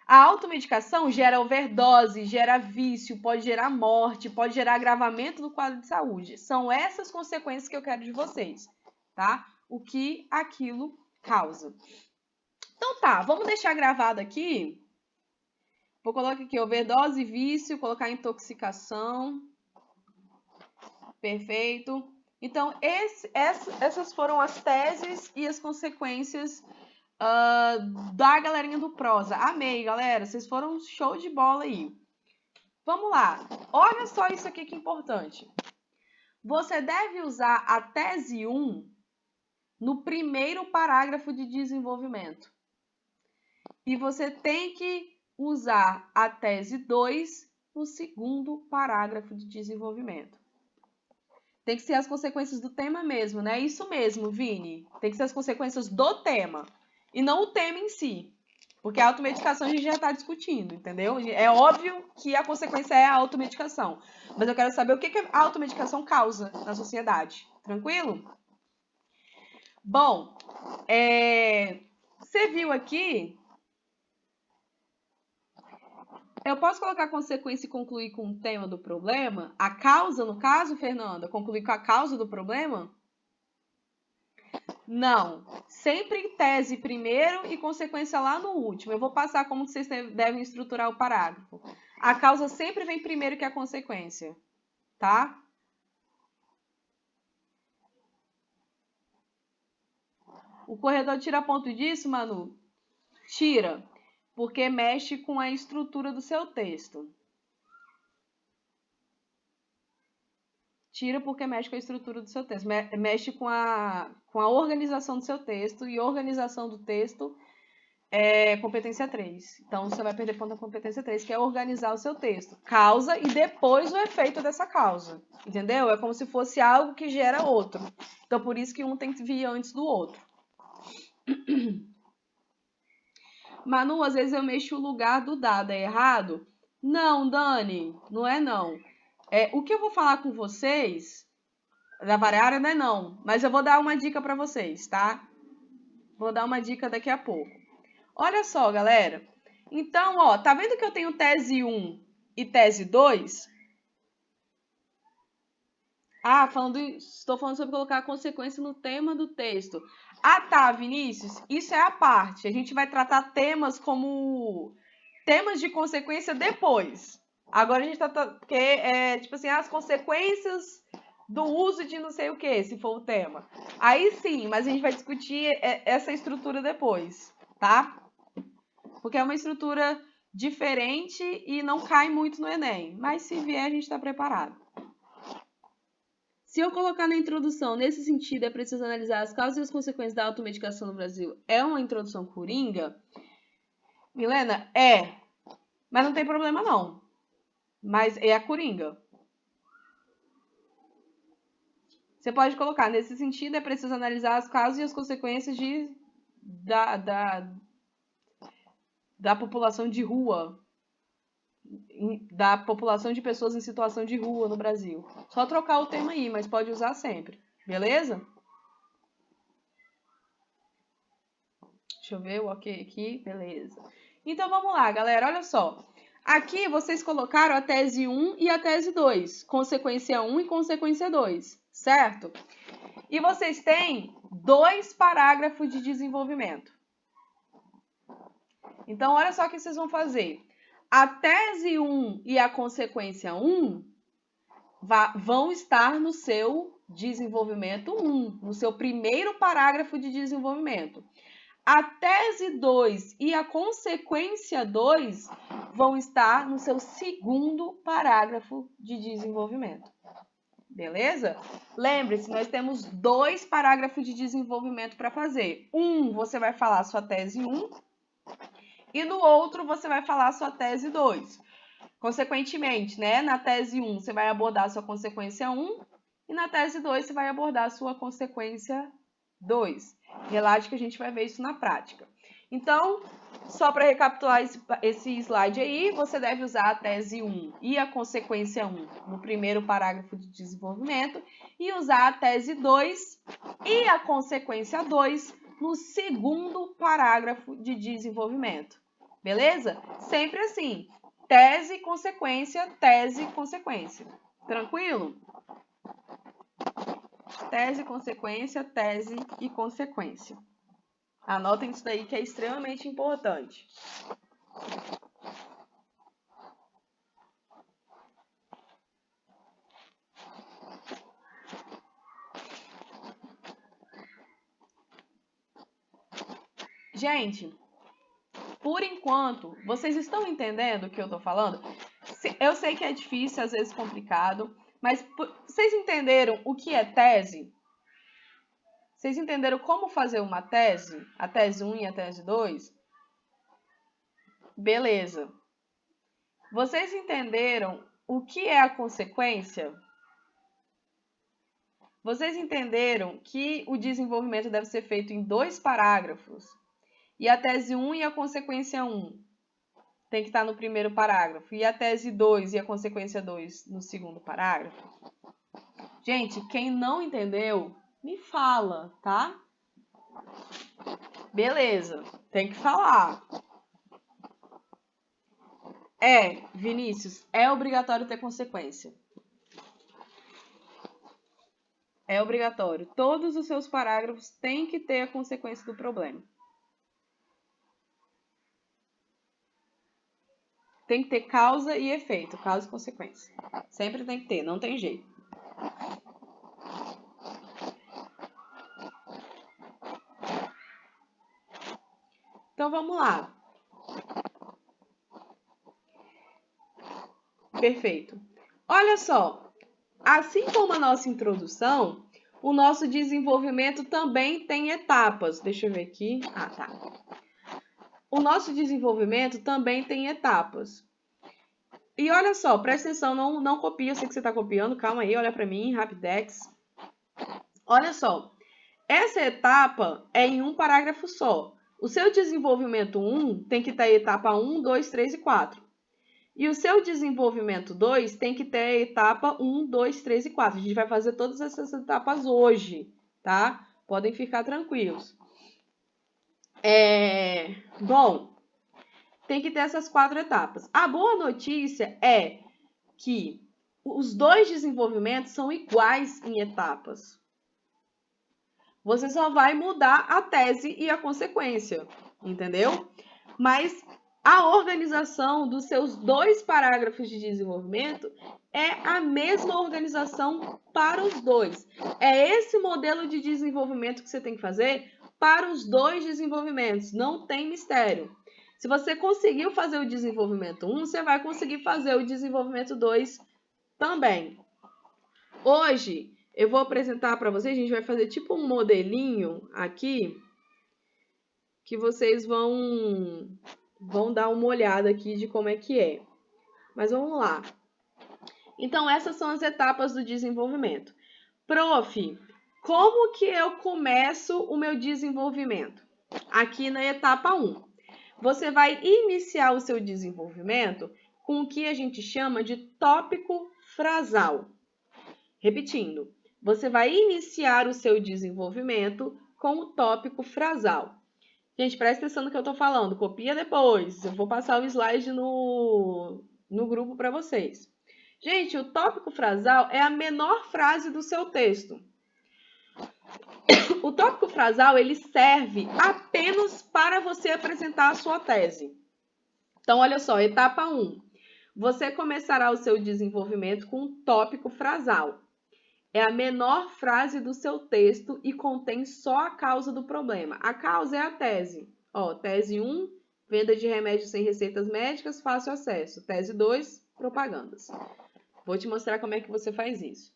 A: A automedicação gera overdose, gera vício, pode gerar morte, pode gerar agravamento do quadro de saúde. São essas consequências que eu quero de vocês, tá? O que aquilo causa. Então tá, vamos deixar gravado aqui. Vou colocar aqui overdose, vício, colocar intoxicação. Perfeito. Então, essas foram as teses e as consequências da galerinha do prosa. Amei, galera. Vocês foram show de bola aí. Vamos lá. Olha só isso aqui que é importante. Você deve usar a tese 1 no primeiro parágrafo de desenvolvimento. E você tem que usar a tese 2 no segundo parágrafo de desenvolvimento. Tem que ser as consequências do tema mesmo, né? Isso mesmo, Vini. Tem que ser as consequências do tema e não o tema em si. Porque a automedicação a gente já está discutindo, entendeu? É óbvio que a consequência é a automedicação. Mas eu quero saber o que a automedicação causa na sociedade. Tranquilo? Bom, você viu aqui... Eu posso colocar consequência e concluir com o tema do problema? A causa, no caso, Fernanda? Concluir com a causa do problema? Não. Sempre tese primeiro e consequência lá no último. Eu vou passar como vocês devem estruturar o parágrafo. A causa sempre vem primeiro que a consequência, tá? O corredor tira ponto disso, Manu? Tira, porque mexe com a estrutura do seu texto. Tira porque mexe com a estrutura do seu texto. Mexe com a organização do seu texto. E organização do texto é competência 3. Então, você vai perder ponto na competência 3, que é organizar o seu texto. Causa e depois o efeito dessa causa. Entendeu? É como se fosse algo que gera outro. Então, por isso que um tem que vir antes do outro. Manu, às vezes eu mexo o lugar do dado. É errado? Não, Dani. Não é não. O que eu vou falar com vocês... Da variária, né? Não. Mas eu vou dar uma dica para vocês, tá? Vou dar uma dica daqui a pouco. Olha só, galera. Então, ó, tá vendo que eu tenho tese 1 e tese 2? Ah, estou falando sobre colocar a consequência no tema do texto. Ah, tá, Vinícius. Isso é a parte. A gente vai tratar temas como temas de consequência depois. Agora a gente tá... Porque, tipo assim, as consequências do uso de não sei o que, se for o tema. Aí sim, mas a gente vai discutir essa estrutura depois, tá? Porque é uma estrutura diferente e não cai muito no Enem. Mas se vier, a gente está preparado. Se eu colocar na introdução, nesse sentido, é preciso analisar as causas e as consequências da automedicação no Brasil. É uma introdução coringa? Milena, mas não tem problema não. Mas é a coringa. Você pode colocar, nesse sentido, é preciso analisar as causas e as consequências da população de rua, da população de pessoas em situação de rua no Brasil. Só trocar o tema aí, mas pode usar sempre, beleza? Deixa eu ver o ok aqui, beleza. Então vamos lá, galera, olha só. Aqui vocês colocaram a tese 1 e a tese 2, consequência 1 e consequência 2, certo? E vocês têm 2 parágrafos de desenvolvimento. Então, olha só o que vocês vão fazer. A tese 1 e a consequência 1 vão estar no seu desenvolvimento 1, no seu primeiro parágrafo de desenvolvimento. A tese 2 e a consequência 2 vão estar no seu segundo parágrafo de desenvolvimento. Beleza? Lembre-se, nós temos 2 parágrafos de desenvolvimento para fazer. Você vai falar a sua tese 1 e no outro você vai falar a sua tese 2. Consequentemente, né, na tese 1 você vai abordar a sua consequência 1 e na tese 2 você vai abordar a sua consequência 2. Relate que a gente vai ver isso na prática. Então, só para recapitular esse slide aí, você deve usar a tese 1 e a consequência 1 no primeiro parágrafo de desenvolvimento e usar a tese 2 e a consequência 2 no segundo parágrafo de desenvolvimento. Beleza? Sempre assim, tese, consequência, tese, consequência. Tranquilo? Tese, consequência, tese e consequência. Anotem isso daí que é extremamente importante. Gente, por enquanto, vocês estão entendendo o que eu tô falando? Eu sei que é difícil, às vezes complicado, mas vocês entenderam o que é tese? Vocês entenderam como fazer uma tese? A tese 1 e a tese 2? Beleza. Vocês entenderam o que é a consequência? Vocês entenderam que o desenvolvimento deve ser feito em 2 parágrafos? E a tese 1 e a consequência 1 tem que estar no primeiro parágrafo. E a tese 2 e a consequência 2 no segundo parágrafo? Gente, quem não entendeu, me fala, tá? Beleza, tem que falar. Vinícius, é obrigatório ter consequência. É obrigatório. Todos os seus parágrafos têm que ter a consequência do problema. Tem que ter causa e efeito, causa e consequência. Sempre tem que ter, não tem jeito. Então vamos lá. Perfeito. Olha só, assim como a nossa introdução, o nosso desenvolvimento também tem etapas. Deixa eu ver aqui. Ah, tá. O nosso desenvolvimento também tem etapas. E olha só, presta atenção, não copia, eu sei que você está copiando, calma aí, olha para mim, Rapidex. Olha só, essa etapa é em um parágrafo só. O seu desenvolvimento 1 tem que ter a etapa 1, 2, 3 e 4. E o seu desenvolvimento 2 tem que ter a etapa 1, 2, 3 e 4. A gente vai fazer todas essas etapas hoje, tá? Podem ficar tranquilos. Bom, tem que ter essas 4 etapas. A boa notícia é que os 2 desenvolvimentos são iguais em etapas. Você só vai mudar a tese e a consequência, entendeu? Mas a organização dos seus 2 parágrafos de desenvolvimento é a mesma organização para os 2. É esse modelo de desenvolvimento que você tem que fazer para os 2 desenvolvimentos. Não tem mistério. Se você conseguiu fazer o desenvolvimento 1, você vai conseguir fazer o desenvolvimento 2 também. Hoje, eu vou apresentar para vocês, a gente vai fazer tipo um modelinho aqui, que vocês vão dar uma olhada aqui de como é que é. Mas vamos lá. Então, essas são as etapas do desenvolvimento. Prof, como que eu começo o meu desenvolvimento? Aqui na etapa 1. Você vai iniciar o seu desenvolvimento com o que a gente chama de tópico frasal. Repetindo, você vai iniciar o seu desenvolvimento com o tópico frasal. Gente, presta atenção no que eu estou falando, copia depois. Eu vou passar o slide no grupo para vocês. Gente, o tópico frasal é a menor frase do seu texto. O tópico frasal, ele serve apenas para você apresentar a sua tese. Então, olha só, etapa 1. Você começará o seu desenvolvimento com um tópico frasal. É a menor frase do seu texto e contém só a causa do problema. A causa é a tese. Ó, tese 1, venda de remédios sem receitas médicas, fácil acesso. Tese 2, propagandas. Vou te mostrar como é que você faz isso.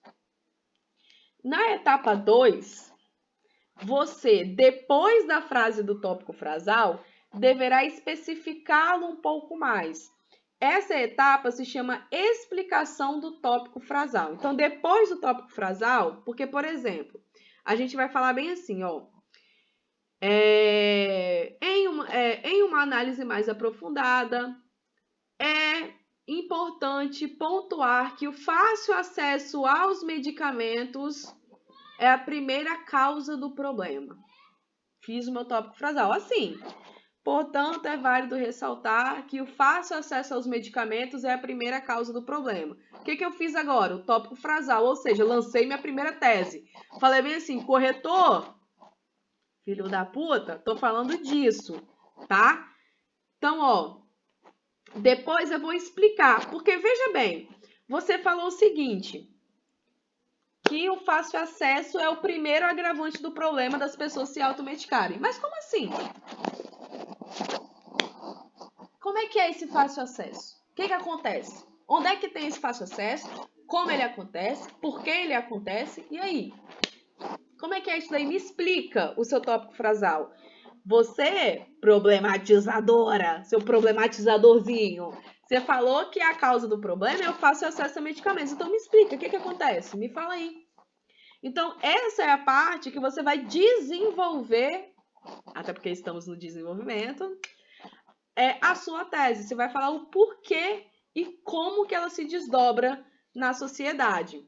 A: Na etapa 2, você, depois da frase do tópico frasal, deverá especificá-lo um pouco mais. Essa etapa se chama explicação do tópico frasal. Então, depois do tópico frasal, porque, por exemplo, a gente vai falar bem assim, ó. Em uma análise mais aprofundada, é importante pontuar que o fácil acesso aos medicamentos é a primeira causa do problema. Fiz o meu tópico frasal assim. Portanto, é válido ressaltar que o fácil acesso aos medicamentos é a primeira causa do problema. O que eu fiz agora? O tópico frasal, ou seja, lancei minha primeira tese. Falei bem assim, corretor, filho da puta, tô falando disso, tá? Então, ó, depois eu vou explicar, porque veja bem, você falou o seguinte, que o fácil acesso é o primeiro agravante do problema das pessoas se automedicarem. Mas como assim? Como é que é esse fácil acesso? O que acontece? Onde é que tem esse fácil acesso? Como ele acontece? Por que ele acontece? E aí? Como é que é isso daí? Me explica o seu tópico frasal. Você, problematizadora, seu problematizadorzinho, você falou que a causa do problema é o fácil acesso a medicamentos. Então me explica, o que acontece? Me fala aí. Então, essa é a parte que você vai desenvolver, até porque estamos no desenvolvimento, a sua tese. Você vai falar o porquê e como que ela se desdobra na sociedade.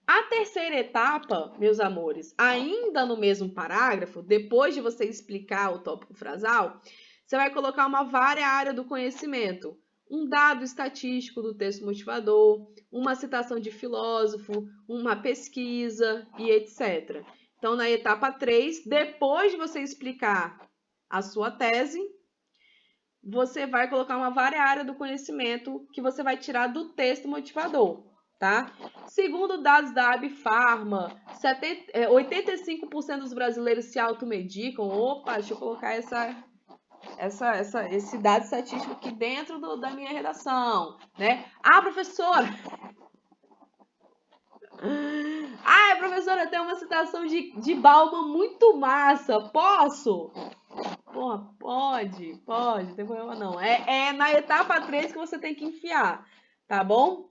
A: A terceira etapa, meus amores, ainda no mesmo parágrafo, depois de você explicar o tópico frasal, você vai colocar uma área do conhecimento, um dado estatístico do texto motivador, uma citação de filósofo, uma pesquisa e etc. Então, na etapa 3, depois de você explicar a sua tese, você vai colocar uma área do conhecimento que você vai tirar do texto motivador, tá? Segundo dados da Abifarma, 85% dos brasileiros se automedicam. Opa, deixa eu colocar esse dado estatístico aqui dentro da minha redação, né? Ah, professora! Ah, professora, tem uma citação de Bauman muito massa. Posso? Porra, pode, não tem problema não. É na etapa 3 que você tem que enfiar, tá bom?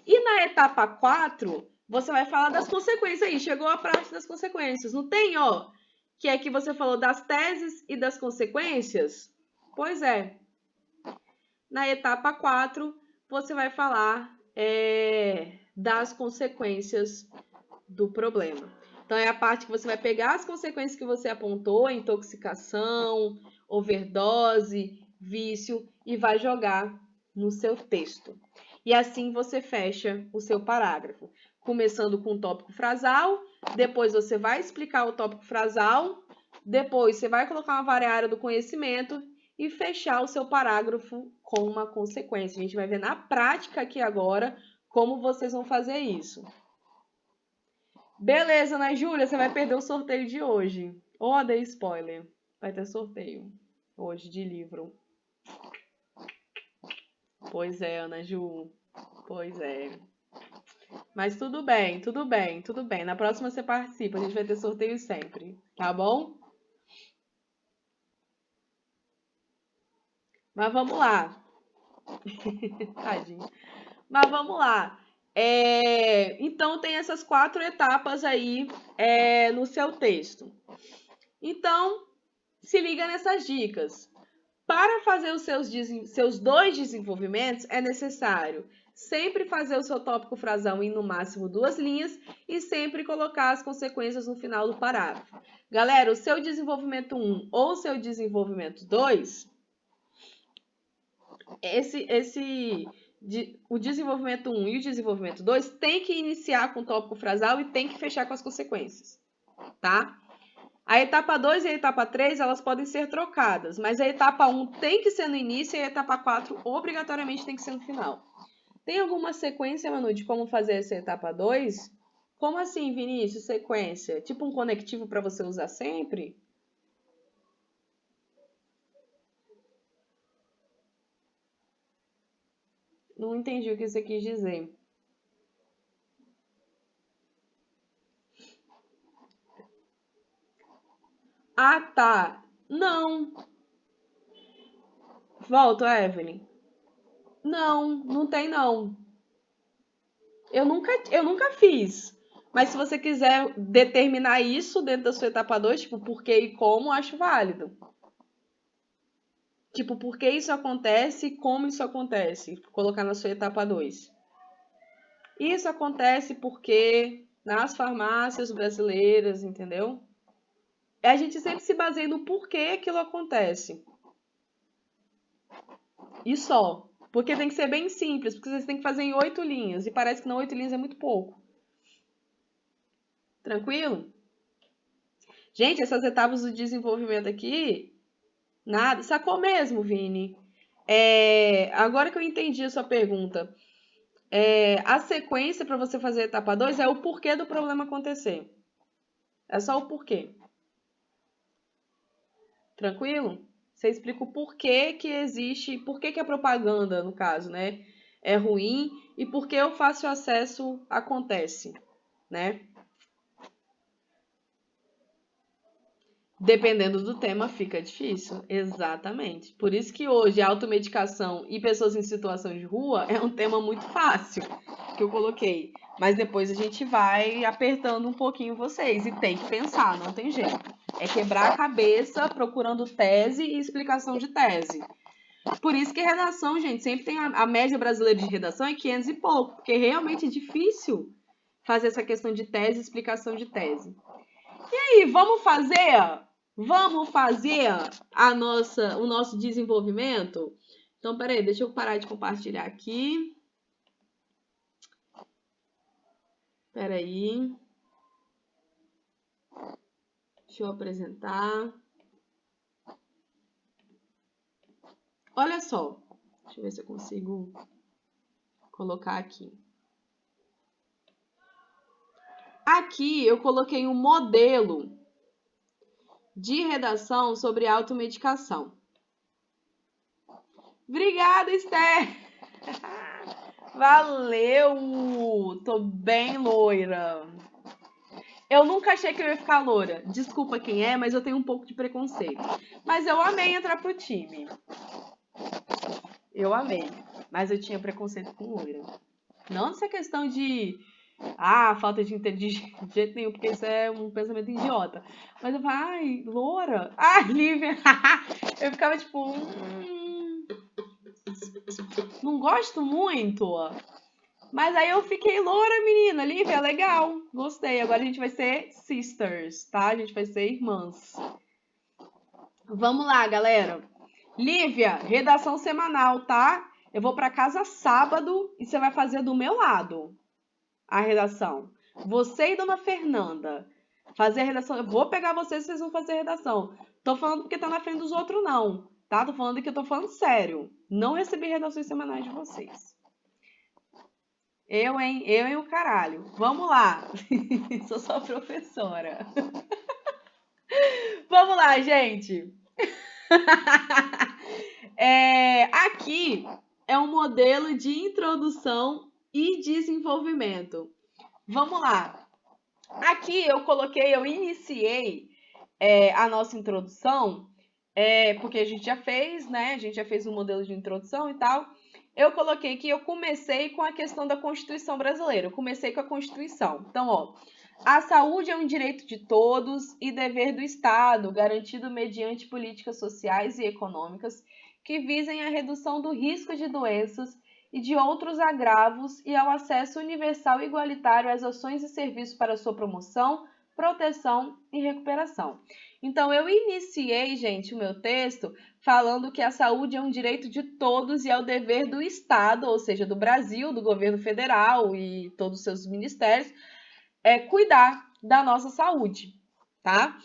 A: E na etapa 4, você vai falar das consequências aí. Chegou a parte das consequências. Não tem, ó? Que é que você falou das teses e das consequências? Pois é. Na etapa 4, você vai falar das consequências do problema. Então, é a parte que você vai pegar as consequências que você apontou, intoxicação, overdose, vício, e vai jogar no seu texto. E assim você fecha o seu parágrafo. Começando com o tópico frasal, depois você vai explicar o tópico frasal, depois você vai colocar uma área do conhecimento e fechar o seu parágrafo com uma consequência. A gente vai ver na prática aqui agora como vocês vão fazer isso. Beleza, né, Júlia? Você vai perder o sorteio de hoje. Oh, dei spoiler. Vai ter sorteio hoje de livro. Pois é, Ana Ju. Pois é. Mas tudo bem, tudo bem, tudo bem. Na próxima você participa. A gente vai ter sorteio sempre. Tá bom? Mas vamos lá. Tadinho. Mas vamos lá. Então, tem essas 4 etapas aí no seu texto. Então, se liga nessas dicas. Para fazer os seus 2 desenvolvimentos, é necessário sempre fazer o seu tópico frasal em no máximo 2 linhas e sempre colocar as consequências no final do parágrafo. Galera, o seu desenvolvimento 1 ou o seu desenvolvimento 2, o desenvolvimento 1 e o desenvolvimento 2 tem que iniciar com o tópico frasal e tem que fechar com as consequências, tá? A etapa 2 e a etapa 3, elas podem ser trocadas, mas a etapa 1 tem que ser no início e a etapa 4 obrigatoriamente tem que ser no final. Tem alguma sequência, Manu, de como fazer essa etapa 2? Como assim, Vinícius, sequência? Tipo um conectivo para você usar sempre? Não entendi o que você quis dizer. Ah, tá. Não. Volto, Evelyn. Não, não tem não. Eu nunca fiz. Mas se você quiser determinar isso dentro da sua etapa 2, tipo, por que e como, acho válido. Tipo, por que isso acontece e como isso acontece. Colocar na sua etapa 2. Isso acontece porque nas farmácias brasileiras, entendeu? A gente sempre se baseia no porquê aquilo acontece. E só. Porque tem que ser bem simples, porque vocês têm que fazer em 8 linhas. E parece que não 8 linhas é muito pouco. Tranquilo? Gente, essas etapas do desenvolvimento aqui, nada. Sacou mesmo, Vini? Agora que eu entendi a sua pergunta, a sequência para você fazer a etapa 2 é o porquê do problema acontecer. É só o porquê. Tranquilo? Você explica o porquê que existe, por que a propaganda, no caso, né, é ruim e por que o fácil acesso acontece, né? Dependendo do tema, fica difícil. Exatamente. Por isso que hoje automedicação e pessoas em situação de rua é um tema muito fácil que eu coloquei. Mas depois a gente vai apertando um pouquinho vocês e tem que pensar, não tem jeito. É quebrar a cabeça procurando tese e explicação de tese. Por isso que redação, gente, sempre tem a média brasileira de redação é 500 e pouco, porque realmente é difícil fazer essa questão de tese e explicação de tese. E aí, vamos fazer o nosso desenvolvimento? Então, peraí, deixa eu parar de compartilhar aqui. Peraí. Deixa eu apresentar. Olha só. Deixa eu ver se eu consigo colocar aqui. Aqui eu coloquei um modelo de redação sobre automedicação. Obrigada, Esther! Valeu! Tô bem loira. Eu nunca achei que eu ia ficar loira. Desculpa quem é, mas eu tenho um pouco de preconceito. Mas eu amei entrar pro time. Eu amei. Mas eu tinha preconceito com loira. Não essa questão de... falta de inteligência de jeito nenhum, porque isso é um pensamento idiota. Mas eu falava, ai, loura. Lívia. Eu ficava tipo... não gosto muito. Mas aí eu fiquei loura, menina. Lívia, legal. Gostei. Agora a gente vai ser sisters, tá? A gente vai ser irmãs. Vamos lá, galera. Lívia, redação semanal, tá? Eu vou para casa sábado e você vai fazer do meu lado a redação. Você e Dona Fernanda. Fazer a redação. Eu vou pegar vocês e vocês vão fazer a redação. Tô falando porque tá na frente dos outros, não. Tá? Tô falando que eu tô falando sério. Não recebi redações semanais de vocês. Eu, hein? Eu e o caralho. Vamos lá. Sou só professora. Vamos lá, gente. Aqui é um modelo de introdução e desenvolvimento. Vamos lá. Aqui eu iniciei a nossa introdução, porque a gente já fez, né? A gente já fez um modelo de introdução e tal. Eu coloquei que eu comecei com a questão da Constituição brasileira. Eu comecei com a Constituição. Então, ó, a saúde é um direito de todos e dever do Estado, garantido mediante políticas sociais e econômicas que visem a redução do risco de doenças e de outros agravos e ao acesso universal e igualitário às ações e serviços para sua promoção, proteção e recuperação. Então, eu iniciei, gente, o meu texto falando que a saúde é um direito de todos e é o dever do Estado, ou seja, do Brasil, do governo federal e todos os seus ministérios, cuidar da nossa saúde, tá?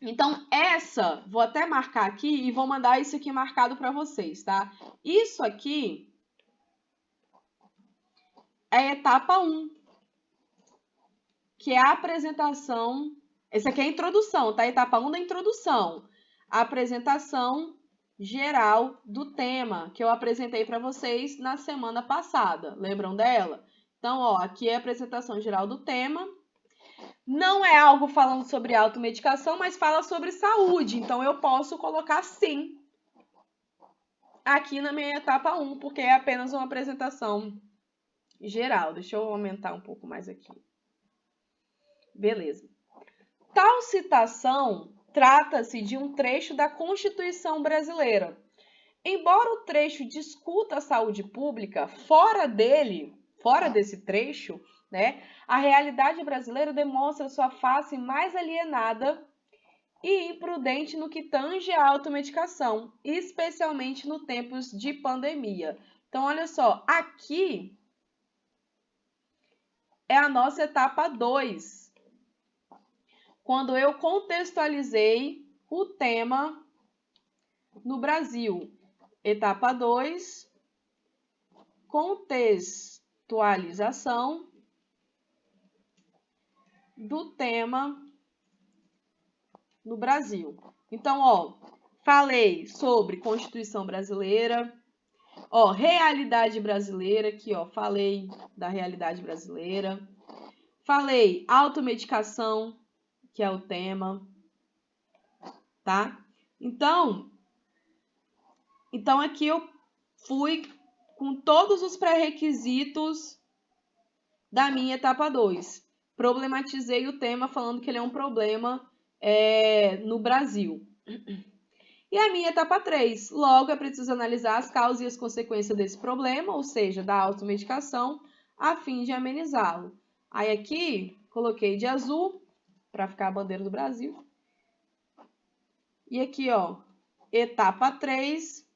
A: Então, vou até marcar aqui e vou mandar isso aqui marcado para vocês, tá? Isso aqui é a etapa 1, que é a apresentação. Essa aqui é a introdução, tá? Etapa 1 da introdução. A apresentação geral do tema que eu apresentei para vocês na semana passada. Lembram dela? Então, ó, aqui é a apresentação geral do tema. Não é algo falando sobre automedicação, mas fala sobre saúde. Então, eu posso colocar sim aqui na minha etapa 1, porque é apenas uma apresentação geral. Deixa eu aumentar um pouco mais aqui. Beleza. Tal citação trata-se de um trecho da Constituição brasileira. Embora o trecho discuta a saúde pública, fora desse trecho, né, a realidade brasileira demonstra sua face mais alienada e imprudente no que tange à automedicação, especialmente no tempos de pandemia. Então, olha só, aqui é a nossa etapa 2, quando eu contextualizei o tema no Brasil. Etapa 2, contextualização do tema no Brasil. Então, ó, falei sobre Constituição Brasileira, ó, realidade brasileira, aqui, ó, falei da realidade brasileira. Falei automedicação, que é o tema, tá? Então aqui eu fui com todos os pré-requisitos da minha etapa 2. Problematizei o tema falando que ele é um problema no Brasil. E a minha etapa 3, logo é preciso analisar as causas e as consequências desse problema, ou seja, da automedicação, a fim de amenizá-lo. Aí aqui, coloquei de azul, para ficar a bandeira do Brasil. E aqui, ó, etapa 3,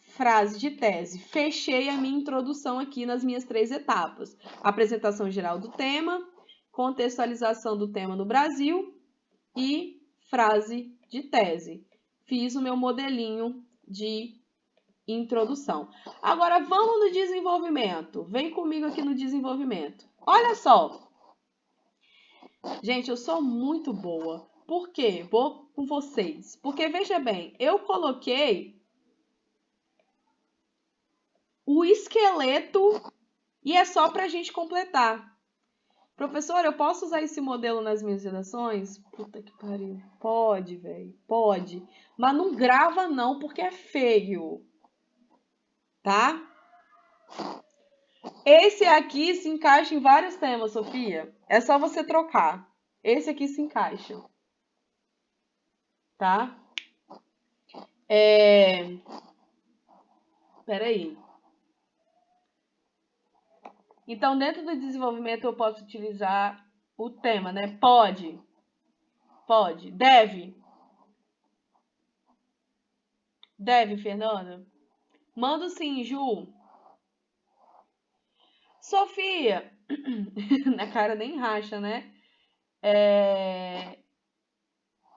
A: frase de tese. Fechei a minha introdução aqui nas minhas 3 etapas. Apresentação geral do tema, contextualização do tema no Brasil e frase de tese. Fiz o meu modelinho de introdução. Agora vamos no desenvolvimento. Vem comigo aqui no desenvolvimento. Olha só. Gente, eu sou muito boa. Por quê? Vou com vocês. Porque, veja bem, eu coloquei o esqueleto e é só para a gente completar. Professor, eu posso usar esse modelo nas minhas redações? Puta que pariu. Pode, velho. Pode. Mas não grava não, porque é feio. Tá? Esse aqui se encaixa em vários temas, Sofia. É só você trocar. Esse aqui se encaixa. Tá? Peraí. Então, dentro do desenvolvimento, eu posso utilizar o tema, né? Pode. Pode. Deve. Deve, Fernanda? Manda sim, Ju. Sofia. Na cara nem racha, né?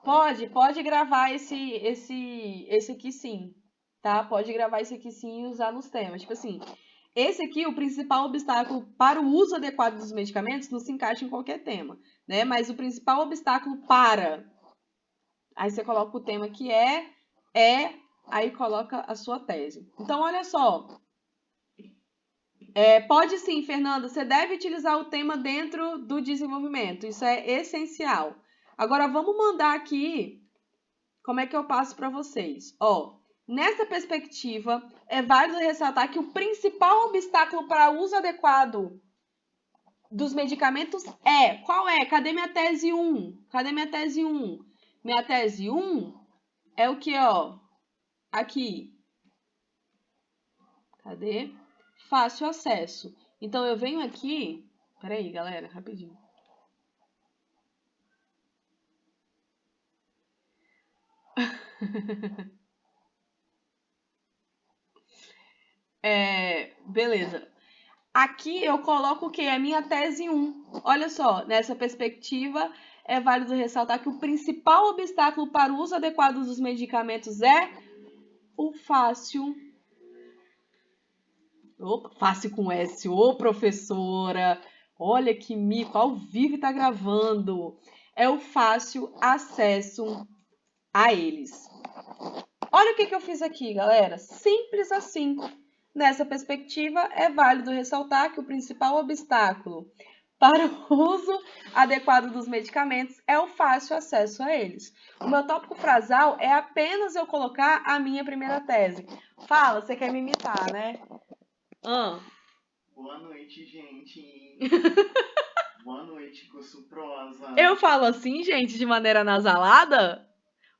A: Pode gravar esse aqui sim, tá? Pode gravar esse aqui sim e usar nos temas. Tipo assim, esse aqui, o principal obstáculo para o uso adequado dos medicamentos não se encaixa em qualquer tema, né? Mas o principal obstáculo para... Aí você coloca o tema que aí coloca a sua tese. Então, olha só. Pode sim, Fernanda, você deve utilizar o tema dentro do desenvolvimento. Isso é essencial. Agora, vamos mandar aqui como é que eu passo para vocês. Ó, nessa perspectiva, é válido ressaltar que o principal obstáculo para o uso adequado dos medicamentos qual é? Cadê minha tese 1? Cadê minha tese 1? Minha tese 1 é o que, ó? Aqui. Cadê? Fácil acesso. Então, eu venho aqui... Peraí, galera, rapidinho. Beleza. Aqui eu coloco o quê? A minha tese 1. Olha só, nessa perspectiva, é válido ressaltar que o principal obstáculo para o uso adequado dos medicamentos é o fácil... Opa, fácil com S. Ô, professora! Olha que mico, ao vivo está gravando. É o fácil acesso a eles. Olha o que eu fiz aqui, galera. Simples assim. Nessa perspectiva, é válido ressaltar que o principal obstáculo para o uso adequado dos medicamentos é o fácil acesso a eles. O meu tópico frasal é apenas eu colocar a minha primeira tese. Fala, você quer me imitar, né?
B: Boa noite, gente. Boa noite, curso prosa.
A: Eu falo assim, gente, de maneira nasalada?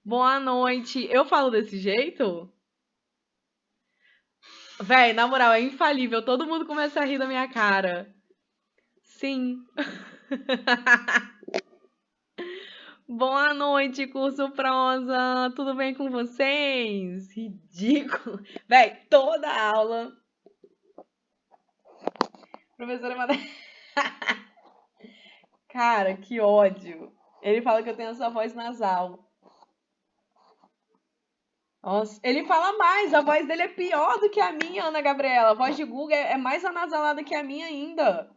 A: Boa noite. Eu falo desse jeito? Véi, na moral, é infalível. Todo mundo começa a rir da minha cara. Sim. Boa noite, curso prosa. Tudo bem com vocês? Ridículo. Véi, toda aula. Professora Madeira. Cara, que ódio. Ele fala que eu tenho essa voz nasal. Nossa, ele fala mais, a voz dele é pior do que a minha, Ana Gabriela. A voz de Guga é mais anasalada que a minha ainda.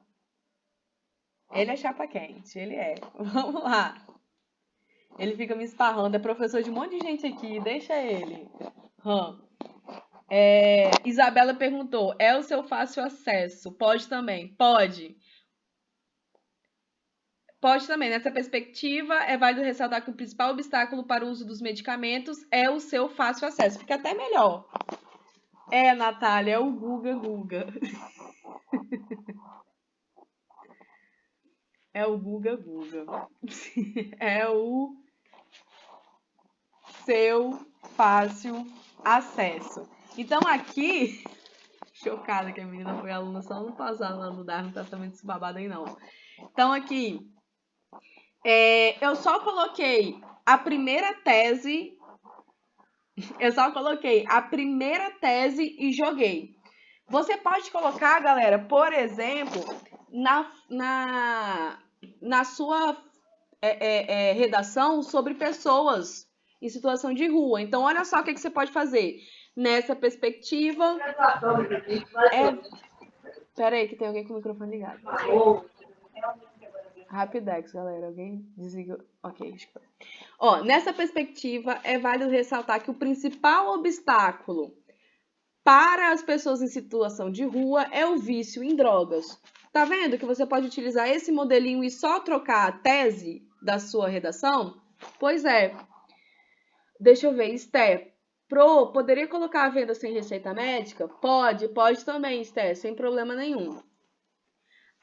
A: Ele é chapa quente, ele é. Vamos lá. Ele fica me esparrando, é professor de um monte de gente aqui, deixa ele. Isabela perguntou, é o seu fácil acesso? Pode também, pode. Pode também, nessa perspectiva, é válido ressaltar que o principal obstáculo para o uso dos medicamentos é o seu fácil acesso. Fica até melhor. Natália, é o Guga. É o Guga. É o seu fácil acesso. Então aqui, chocada que a menina foi aluna só no passado lá no Dar, não tá também desse babado aí não. Então aqui, eu só coloquei a primeira tese, e joguei. Você pode colocar, galera, por exemplo, na sua redação sobre pessoas em situação de rua. Então, olha só o que você pode fazer. Nessa perspectiva... Peraí, que tem alguém com o microfone ligado. Rapidex, galera. Alguém desliga... Ok, desculpa. Nessa perspectiva, é válido ressaltar que o principal obstáculo para as pessoas em situação de rua é o vício em drogas. Tá vendo que você pode utilizar esse modelinho e só trocar a tese da sua redação? Pois é. Deixa eu ver, Esther. Poderia colocar a venda sem receita médica? Pode também, Esther, sem problema nenhum.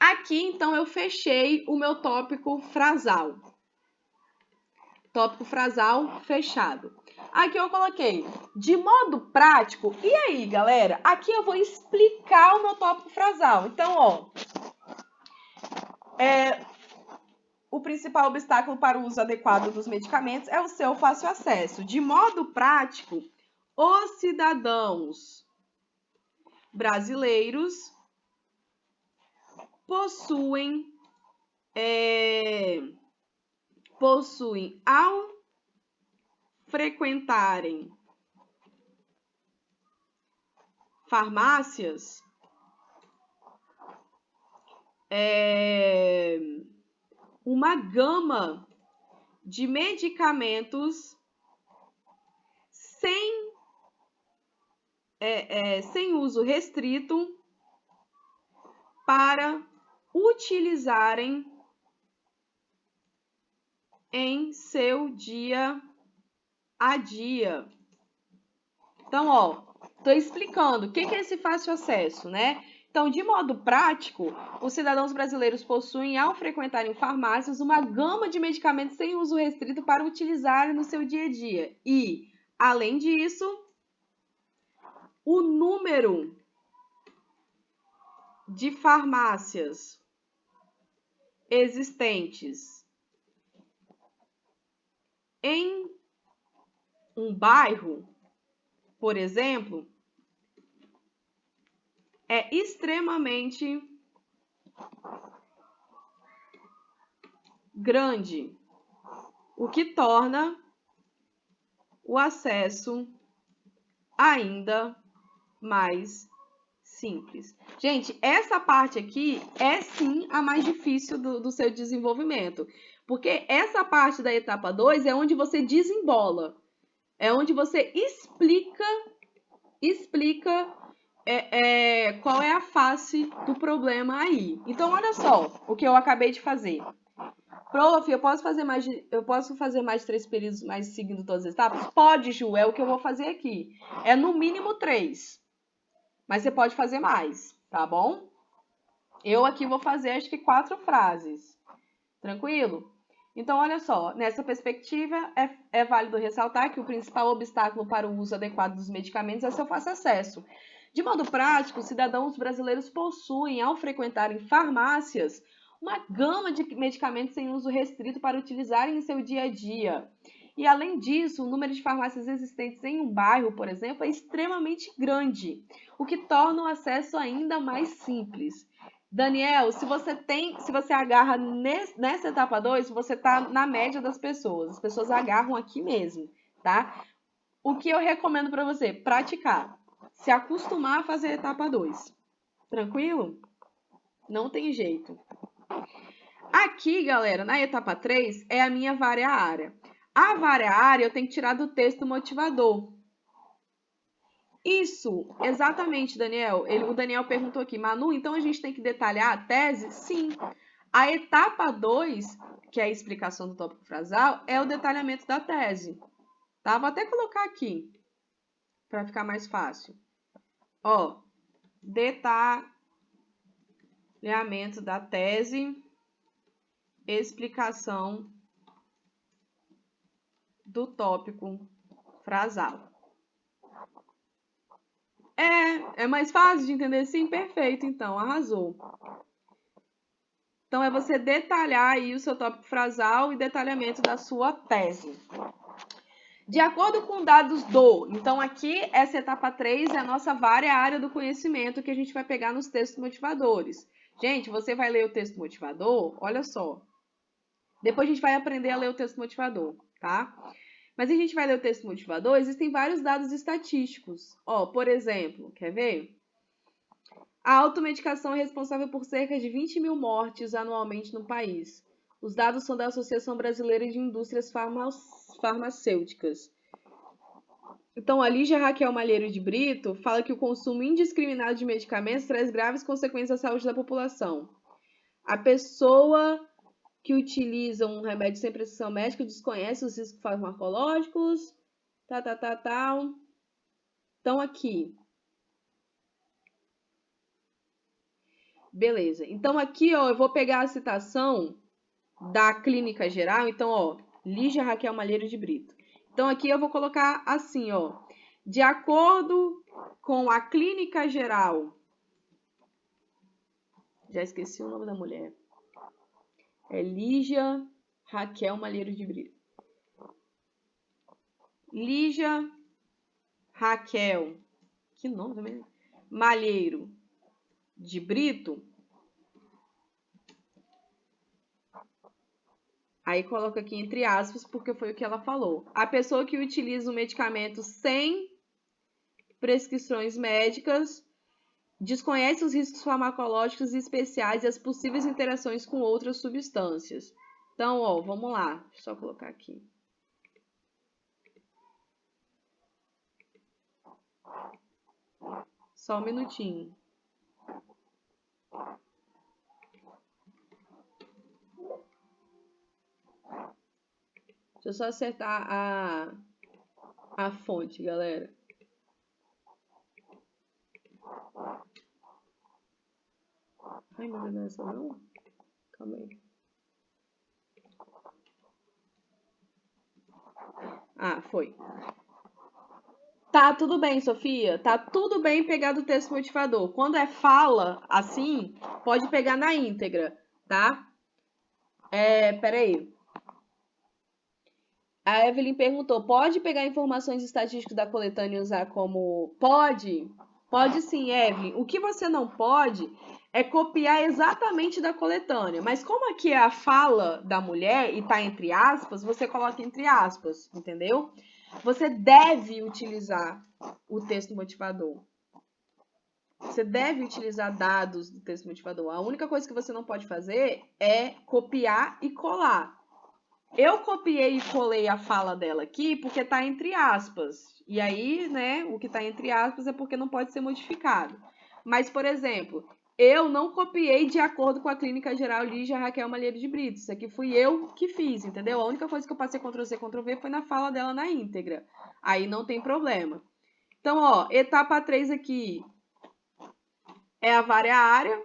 A: Aqui, então, eu fechei o meu tópico frasal. Tópico frasal fechado. Aqui eu coloquei de modo prático. E aí, galera? Aqui eu vou explicar o meu tópico frasal. Então, o principal obstáculo para o uso adequado dos medicamentos é o seu fácil acesso. De modo prático, os cidadãos brasileiros possuem ao frequentarem farmácias, uma gama de medicamentos sem uso restrito para utilizarem em seu dia a dia. Então, estou explicando o que é esse fácil acesso, né? Então, de modo prático, os cidadãos brasileiros possuem, ao frequentarem farmácias, uma gama de medicamentos sem uso restrito para utilizarem no seu dia a dia. E, além disso, o número de farmácias existentes em um bairro, por exemplo, é extremamente grande, o que torna o acesso ainda mais simples. Gente, essa parte aqui é sim a mais difícil do seu desenvolvimento, porque essa parte da etapa 2 é onde você desembola, é onde você explica qual é a face do problema aí. Então, olha só o que eu acabei de fazer. Prof, eu posso fazer mais de 3 períodos, mas seguindo todas as etapas? Pode, Ju, é o que eu vou fazer aqui. É no mínimo 3. Mas você pode fazer mais, tá bom? Eu aqui vou fazer, acho que 4 frases. Tranquilo? Então, olha só, nessa perspectiva, é válido ressaltar que o principal obstáculo para o uso adequado dos medicamentos é seu fácil acesso. De modo prático, os cidadãos brasileiros possuem, ao frequentarem farmácias, uma gama de medicamentos sem uso restrito para utilizarem em seu dia a dia. E, além disso, o número de farmácias existentes em um bairro, por exemplo, é extremamente grande, o que torna o acesso ainda mais simples. Daniel, se você agarra nessa etapa 2, você está na média das pessoas. As pessoas agarram aqui mesmo, tá? O que eu recomendo para você? Praticar. Se acostumar a fazer a etapa 2. Tranquilo? Não tem jeito. Aqui, galera, na etapa 3, é a minha vária área. A variária eu tenho que tirar do texto motivador. Isso, exatamente, Daniel. O Daniel perguntou aqui, Manu, então a gente tem que detalhar a tese? Sim. A etapa 2, que é a explicação do tópico frasal, é o detalhamento da tese. Tá? Vou até colocar aqui, para ficar mais fácil. Ó, detalhamento da tese, explicação do tópico frasal. É mais fácil de entender? Sim, perfeito, então, arrasou. Então, é você detalhar aí o seu tópico frasal e detalhamento da sua tese. De acordo com dados do... Então, aqui, essa etapa 3 é a nossa área do conhecimento que a gente vai pegar nos textos motivadores. Gente, você vai ler o texto motivador, olha só. Depois a gente vai aprender a ler o texto motivador, tá? Mas a gente vai ler o texto motivador, existem vários dados estatísticos. Ó, por exemplo, quer ver? A automedicação é responsável por cerca de 20 mil mortes anualmente no país. Os dados são da Associação Brasileira de Indústrias Farmacêuticas. Então, a Lígia Raquel Malheiro de Brito fala que o consumo indiscriminado de medicamentos traz graves consequências à saúde da população. A pessoa que utiliza um remédio sem prescrição médica desconhece os riscos farmacológicos. Então, aqui. Beleza. Então, aqui, ó, eu vou pegar a citação da Clínica Geral. Então, ó, Lígia Raquel Malheiro de Brito. Então, aqui eu vou colocar assim, ó. De acordo com a Clínica Geral... Já esqueci o nome da mulher. É Lígia Raquel Malheiro de Brito. Lígia Raquel... Que nome também? Malheiro de Brito. Aí coloca aqui entre aspas, porque foi o que ela falou. A pessoa que utiliza o medicamento sem prescrições médicas desconhece os riscos farmacológicos especiais e as possíveis interações com outras substâncias. Então, ó, vamos lá. Deixa eu só colocar aqui. Só um minutinho. Deixa eu só acertar a fonte, galera. Ai, meu Deus, não é essa não? Calma aí. Ah, foi. Tá tudo bem, Sofia. Tá tudo bem pegar do texto motivador. Quando é fala, assim, pode pegar na íntegra, tá? Peraí. A Evelyn perguntou, pode pegar informações estatísticas da coletânea e usar como... Pode? Pode sim, Evelyn. O que você não pode é copiar exatamente da coletânea. Mas como aqui é a fala da mulher e tá entre aspas, você coloca entre aspas, entendeu? Você deve utilizar o texto motivador. Você deve utilizar dados do texto motivador. A única coisa que você não pode fazer é copiar e colar. Eu copiei e colei a fala dela aqui porque tá entre aspas. E aí, né, o que tá entre aspas é porque não pode ser modificado. Mas, por exemplo, eu não copiei de acordo com a Clínica Geral Lígia Raquel Malheiro de Brito. Isso aqui fui eu que fiz, entendeu? A única coisa que eu passei Ctrl+C, Ctrl+V foi na fala dela na íntegra. Aí não tem problema. Então, ó, etapa 3 aqui é a área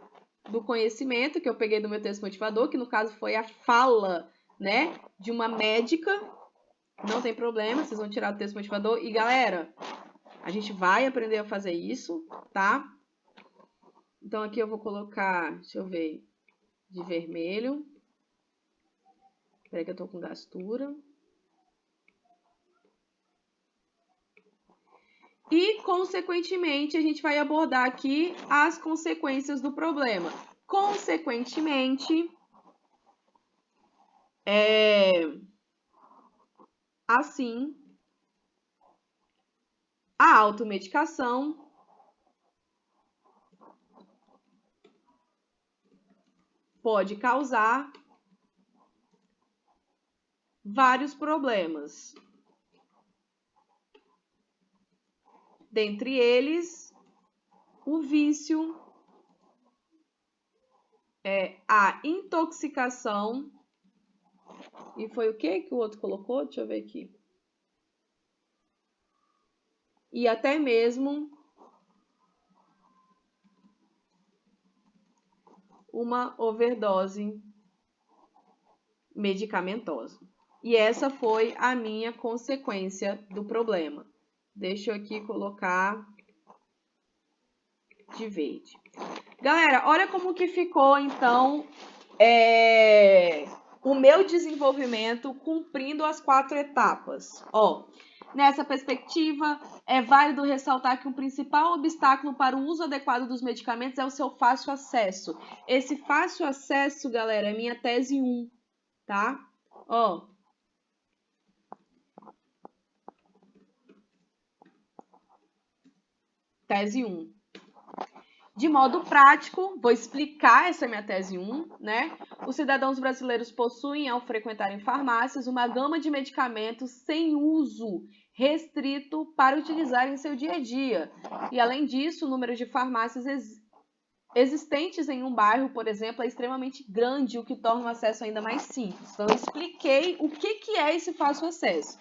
A: do conhecimento, que eu peguei do meu texto motivador, que no caso foi a fala, né, de uma médica. Não tem problema, vocês vão tirar do texto motivador. E, galera, a gente vai aprender a fazer isso, tá? Então, aqui eu vou colocar, deixa eu ver, de vermelho. Espera que eu tô com gastura. E, consequentemente, a gente vai abordar aqui as consequências do problema. Consequentemente, assim, a automedicação pode causar vários problemas. Dentre eles, o vício, a intoxicação. E foi o que o outro colocou? Deixa eu ver aqui. E até mesmo uma overdose medicamentosa. E essa foi a minha consequência do problema. Deixa eu aqui colocar de verde. Galera, olha como que ficou, então, o meu desenvolvimento cumprindo as 4 etapas. Ó, nessa perspectiva, é válido ressaltar que o principal obstáculo para o uso adequado dos medicamentos é o seu fácil acesso. Esse fácil acesso, galera, é minha tese 1, tá? Ó. Tese 1. De modo prático, vou explicar essa minha tese 1, né? Os cidadãos brasileiros possuem, ao frequentarem farmácias, uma gama de medicamentos sem uso restrito para utilizar em seu dia a dia. E, além disso, o número de farmácias existentes em um bairro, por exemplo, é extremamente grande, o que torna o acesso ainda mais simples. Então, eu expliquei o que é esse fácil acesso.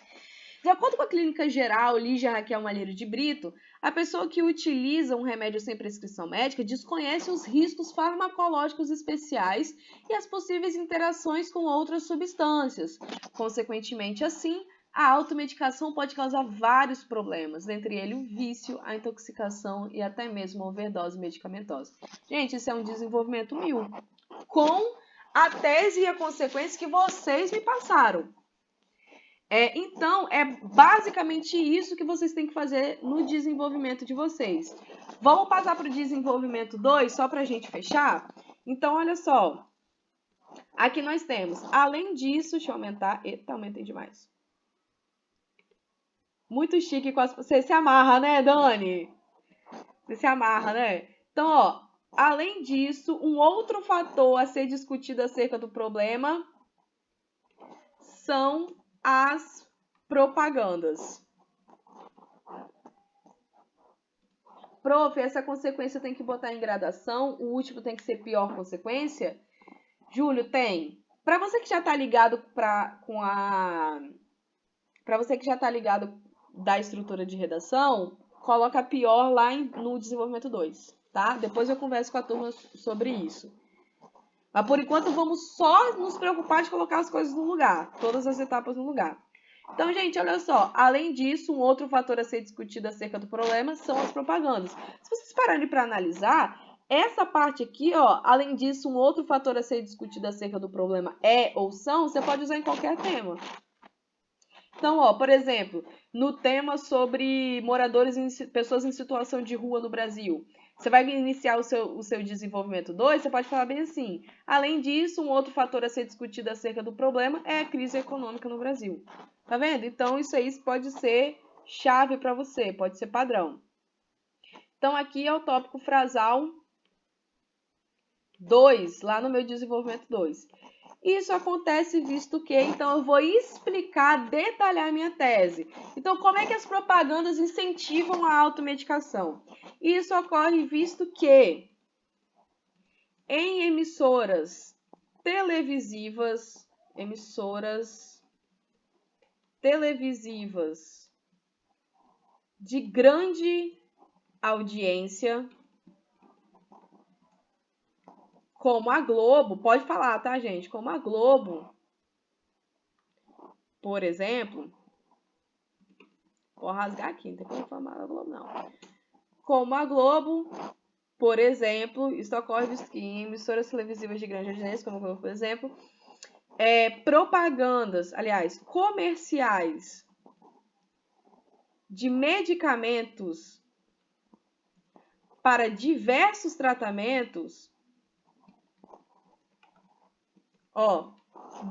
A: De acordo com a clínica geral Lígia Raquel Malheiro de Brito, a pessoa que utiliza um remédio sem prescrição médica desconhece os riscos farmacológicos especiais e as possíveis interações com outras substâncias. Consequentemente, assim, a automedicação pode causar vários problemas, dentre eles o vício, a intoxicação e até mesmo a overdose medicamentosa. Gente, isso é um desenvolvimento 1000, com a tese e a consequência que vocês me passaram. Então, é basicamente isso que vocês têm que fazer no desenvolvimento de vocês. Vamos passar para o desenvolvimento 2, só para a gente fechar? Então, olha só. Aqui nós temos, além disso, deixa eu aumentar. Eita, aumentei demais. Muito chique. Você se amarra, né, Dani? Você se amarra, né? Então, ó, além disso, um outro fator a ser discutido acerca do problema são as propagandas. Prof, essa consequência tem que botar em gradação? O último tem que ser pior consequência? Júlio, tem. Para você que já tá ligado para você que já tá ligado da estrutura de redação, coloca pior lá no desenvolvimento 2, tá? Depois eu converso com a turma sobre isso. Mas por enquanto vamos só nos preocupar de colocar as coisas no lugar, todas as etapas no lugar. Então, gente, olha só, além disso, um outro fator a ser discutido acerca do problema são as propagandas. Se vocês pararem para analisar, essa parte aqui, ó, além disso, um outro fator a ser discutido acerca do problema é ou são, você pode usar em qualquer tema. Então, ó, por exemplo, no tema sobre pessoas em situação de rua no Brasil, você vai iniciar o seu desenvolvimento 2, você pode falar bem assim. Além disso, um outro fator a ser discutido acerca do problema é a crise econômica no Brasil. Tá vendo? Então, isso aí pode ser chave para você, pode ser padrão. Então, aqui é o tópico frasal 2, lá no meu desenvolvimento 2. Isso acontece visto que, então, eu vou explicar, detalhar minha tese. Então, como é que as propagandas incentivam a automedicação? Isso ocorre visto que, em emissoras televisivas de grande audiência, como a Globo, pode falar, tá, gente? Como a Globo, por exemplo, vou rasgar aqui, não tem como falar da Globo, não. Como a Globo, por exemplo, isso ocorre em emissoras televisivas de grande audiência, como a Globo, por exemplo, propagandas, aliás, comerciais de medicamentos para diversos tratamentos, ó,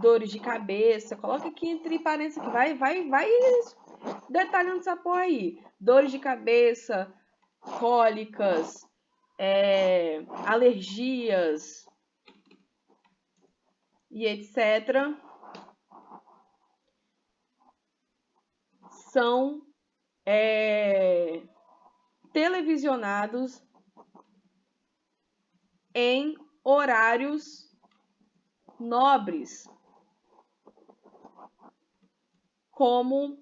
A: dores de cabeça, coloca aqui entre parênteses, aqui, vai detalhando essa porra aí, dores de cabeça, cólicas, alergias e etc. são televisionados em horários nobres, como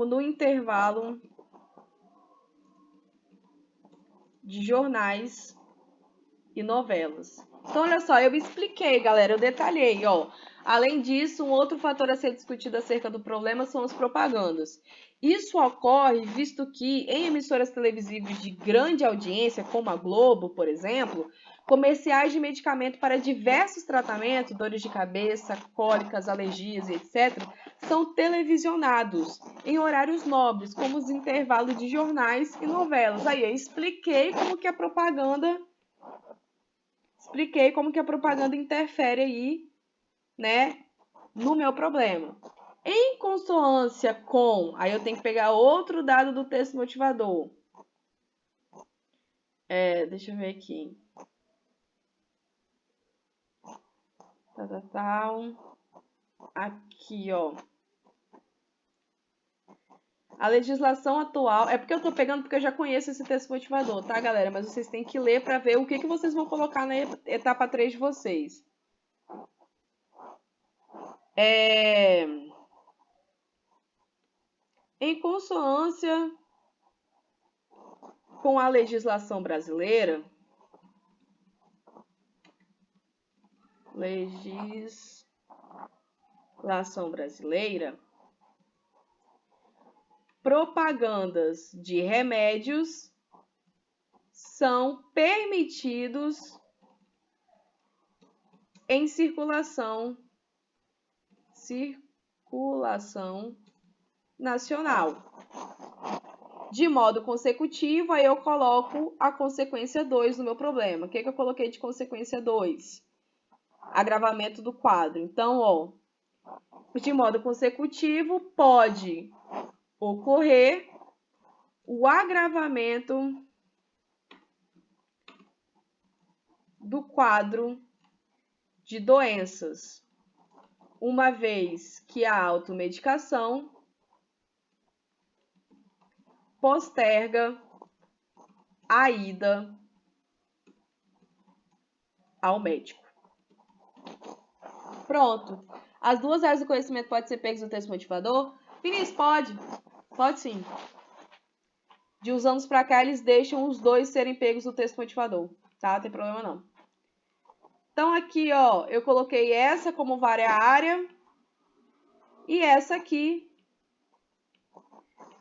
A: no intervalo de jornais e novelas. Então, olha só, eu expliquei, galera, eu detalhei, ó. Além disso, um outro fator a ser discutido acerca do problema são as propagandas. Isso ocorre visto que, em emissoras televisivas de grande audiência, como a Globo, por exemplo, comerciais de medicamento para diversos tratamentos, dores de cabeça, cólicas, alergias, etc., são televisionados em horários nobres, como os intervalos de jornais e novelas. Aí, eu expliquei como que a propaganda interfere aí, né, no meu problema. Em consonância com, aí eu tenho que pegar outro dado do texto motivador. Deixa eu ver aqui. Aqui, ó. A legislação atual... É porque eu tô pegando porque eu já conheço esse texto motivador, tá, galera? Mas vocês têm que ler para ver o que vocês vão colocar na etapa 3 de vocês. Em consonância com a legislação brasileira, propagandas de remédios são permitidos em circulação nacional. De modo consecutivo, aí eu coloco a consequência 2 no meu problema. O que eu coloquei de consequência 2? Agravamento do quadro. Então, ó, de modo consecutivo, pode ocorrer o agravamento do quadro de doenças, uma vez que a automedicação posterga a ida ao médico. Pronto. As duas áreas do conhecimento podem ser pegas no texto motivador? Vinícius, pode? Pode sim. De uns anos para cá, eles deixam os dois serem pegos no texto motivador, tá? Não tem problema não. Então, aqui, ó, eu coloquei essa como área e essa aqui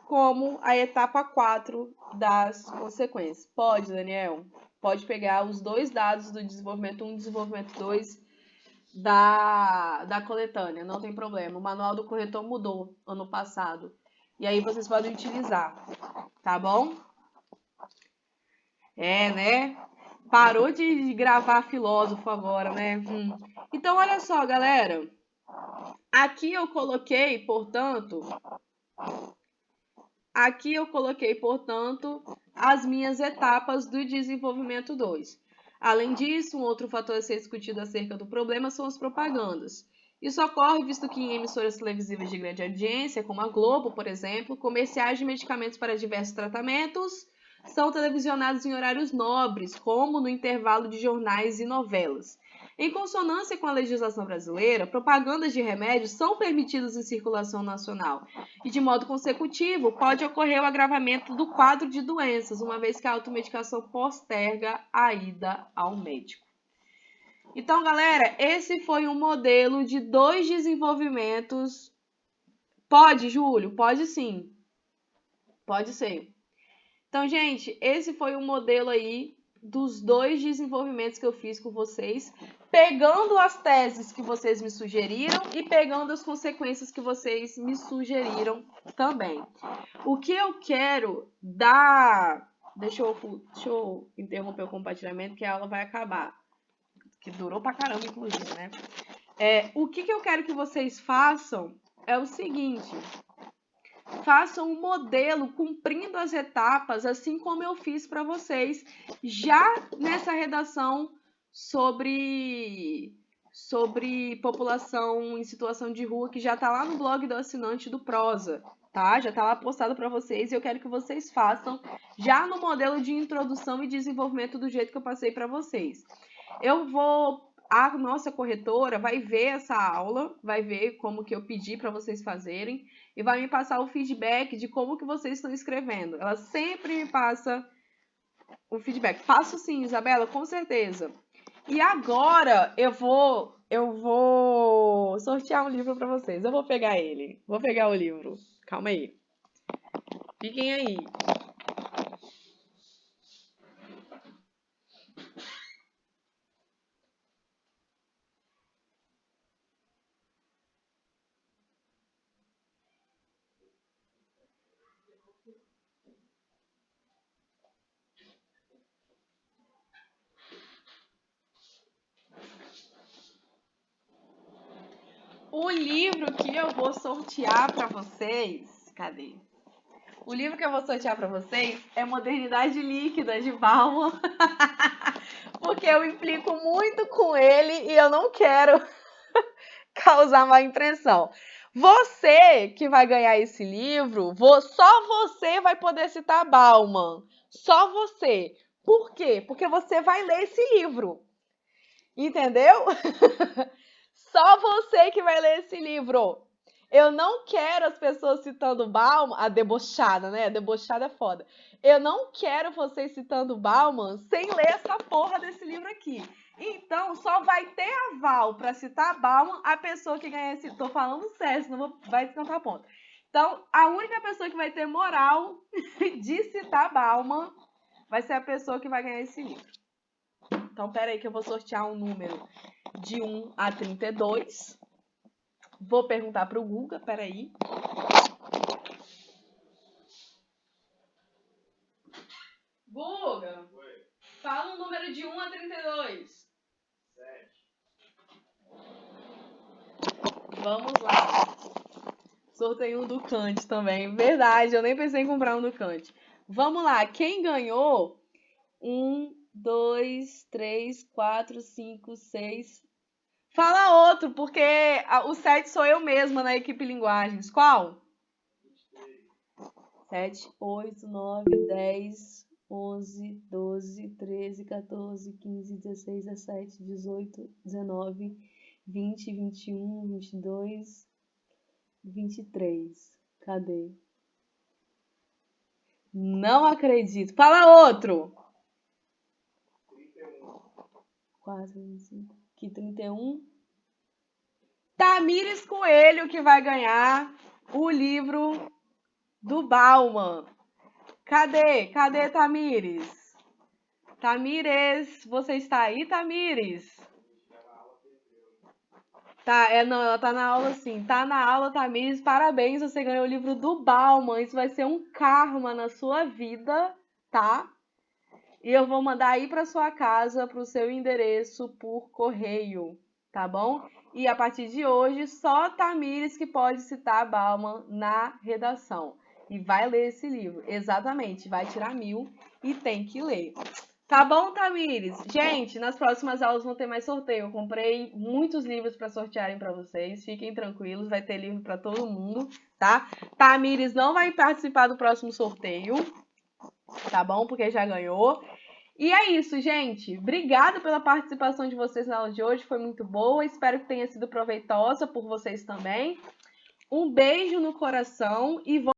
A: como a etapa 4 das consequências. Pode, Daniel? Pode pegar os dois dados do desenvolvimento 1 e desenvolvimento 2 da coletânea, não tem problema. O manual do corretor mudou ano passado. E aí vocês podem utilizar, tá bom? Né? Parou de gravar filósofo agora, né? Então, olha só, galera. Aqui eu coloquei, portanto, as minhas etapas do desenvolvimento 2. Além disso, um outro fator a ser discutido acerca do problema são as propagandas. Isso ocorre visto que em emissoras televisivas de grande audiência, como a Globo, por exemplo, comerciais de medicamentos para diversos tratamentos são televisionados em horários nobres, como no intervalo de jornais e novelas. Em consonância com a legislação brasileira, propagandas de remédios são permitidas em circulação nacional e, de modo consecutivo, pode ocorrer o agravamento do quadro de doenças, uma vez que a automedicação posterga a ida ao médico. Então, galera, esse foi um modelo de 2 desenvolvimentos. Pode, Júlio? Pode sim. Pode ser. Então, gente, esse foi um modelo aí dos 2 desenvolvimentos que eu fiz com vocês, pegando as teses que vocês me sugeriram e pegando as consequências que vocês me sugeriram também. O que eu quero dar... Deixa eu interromper o compartilhamento, que a aula vai acabar. Que durou pra caramba, inclusive, né? O que eu quero que vocês façam é o seguinte... Façam um modelo cumprindo as etapas, assim como eu fiz para vocês já nessa redação sobre sobre população em situação de rua, que já tá lá no blog do assinante do Prosa, tá? Já tá lá postado para vocês e eu quero que vocês façam já no modelo de introdução e desenvolvimento do jeito que eu passei para vocês. A nossa corretora vai ver essa aula, vai ver como que eu pedi para vocês fazerem e vai me passar o feedback de como que vocês estão escrevendo. Ela sempre me passa o feedback. Passo sim, Isabela, com certeza. E agora eu vou sortear um livro para vocês. Eu vou pegar ele. Vou pegar o livro. Calma aí. Fiquem aí. O livro que eu vou sortear para vocês, cadê? O livro que eu vou sortear para vocês é Modernidade Líquida, de Bauman, porque eu implico muito com ele e eu não quero causar má impressão. Você que vai ganhar esse livro, só você vai poder citar Bauman. Só você. Por quê? Porque você vai ler esse livro. Entendeu? Só você que vai ler esse livro. Eu não quero as pessoas citando Bauman, a debochada, né? A debochada é foda. Eu não quero vocês citando Bauman sem ler essa porra desse livro aqui. Então, só vai ter aval para citar Bauman a pessoa que ganha esse... Tô falando sério, senão vai descantar a ponta. Então, a única pessoa que vai ter moral de citar Bauman vai ser a pessoa que vai ganhar esse livro. Então, pera aí que eu vou sortear um número de 1 a 32. Vou perguntar pro Guga, pera aí. Guga, oi. Fala um número de 1 a 32. 7. Vamos lá. Sorteio um Ducante também. Verdade, eu nem pensei em comprar um Ducante. Vamos lá, quem ganhou? 1, 2, 3, 4, 5, 6. Fala outro, porque o 7 sou eu mesma na equipe Linguagens. Qual? 7, 8, 9, 10, 11, 12, 13, 14, 15, 16, 17, 18, 19, 20, 21, 22, 23. Cadê? Não acredito. Fala outro. 31. 4, 25. Aqui, 31. Tamires Coelho que vai ganhar o livro do Bauman. Cadê? Cadê Tamires? Tamires, você está aí, Tamires? Tá, não, ela tá na aula sim. Tá na aula, Tamires. Parabéns, você ganhou o livro do Bauman. Isso vai ser um karma na sua vida, tá? E eu vou mandar aí para sua casa, para o seu endereço por correio, tá bom? E a partir de hoje, só Tamires que pode citar Bauman na redação. E vai ler esse livro. Exatamente, vai tirar 1000 e tem que ler. Tá bom, Tamires? Gente, nas próximas aulas vão ter mais sorteio. Eu comprei muitos livros para sortearem para vocês. Fiquem tranquilos, vai ter livro para todo mundo, tá? Tamires não vai participar do próximo sorteio, tá bom? Porque já ganhou. E é isso, gente. Obrigada pela participação de vocês na aula de hoje. Foi muito boa. Espero que tenha sido proveitosa por vocês também. Um beijo no coração e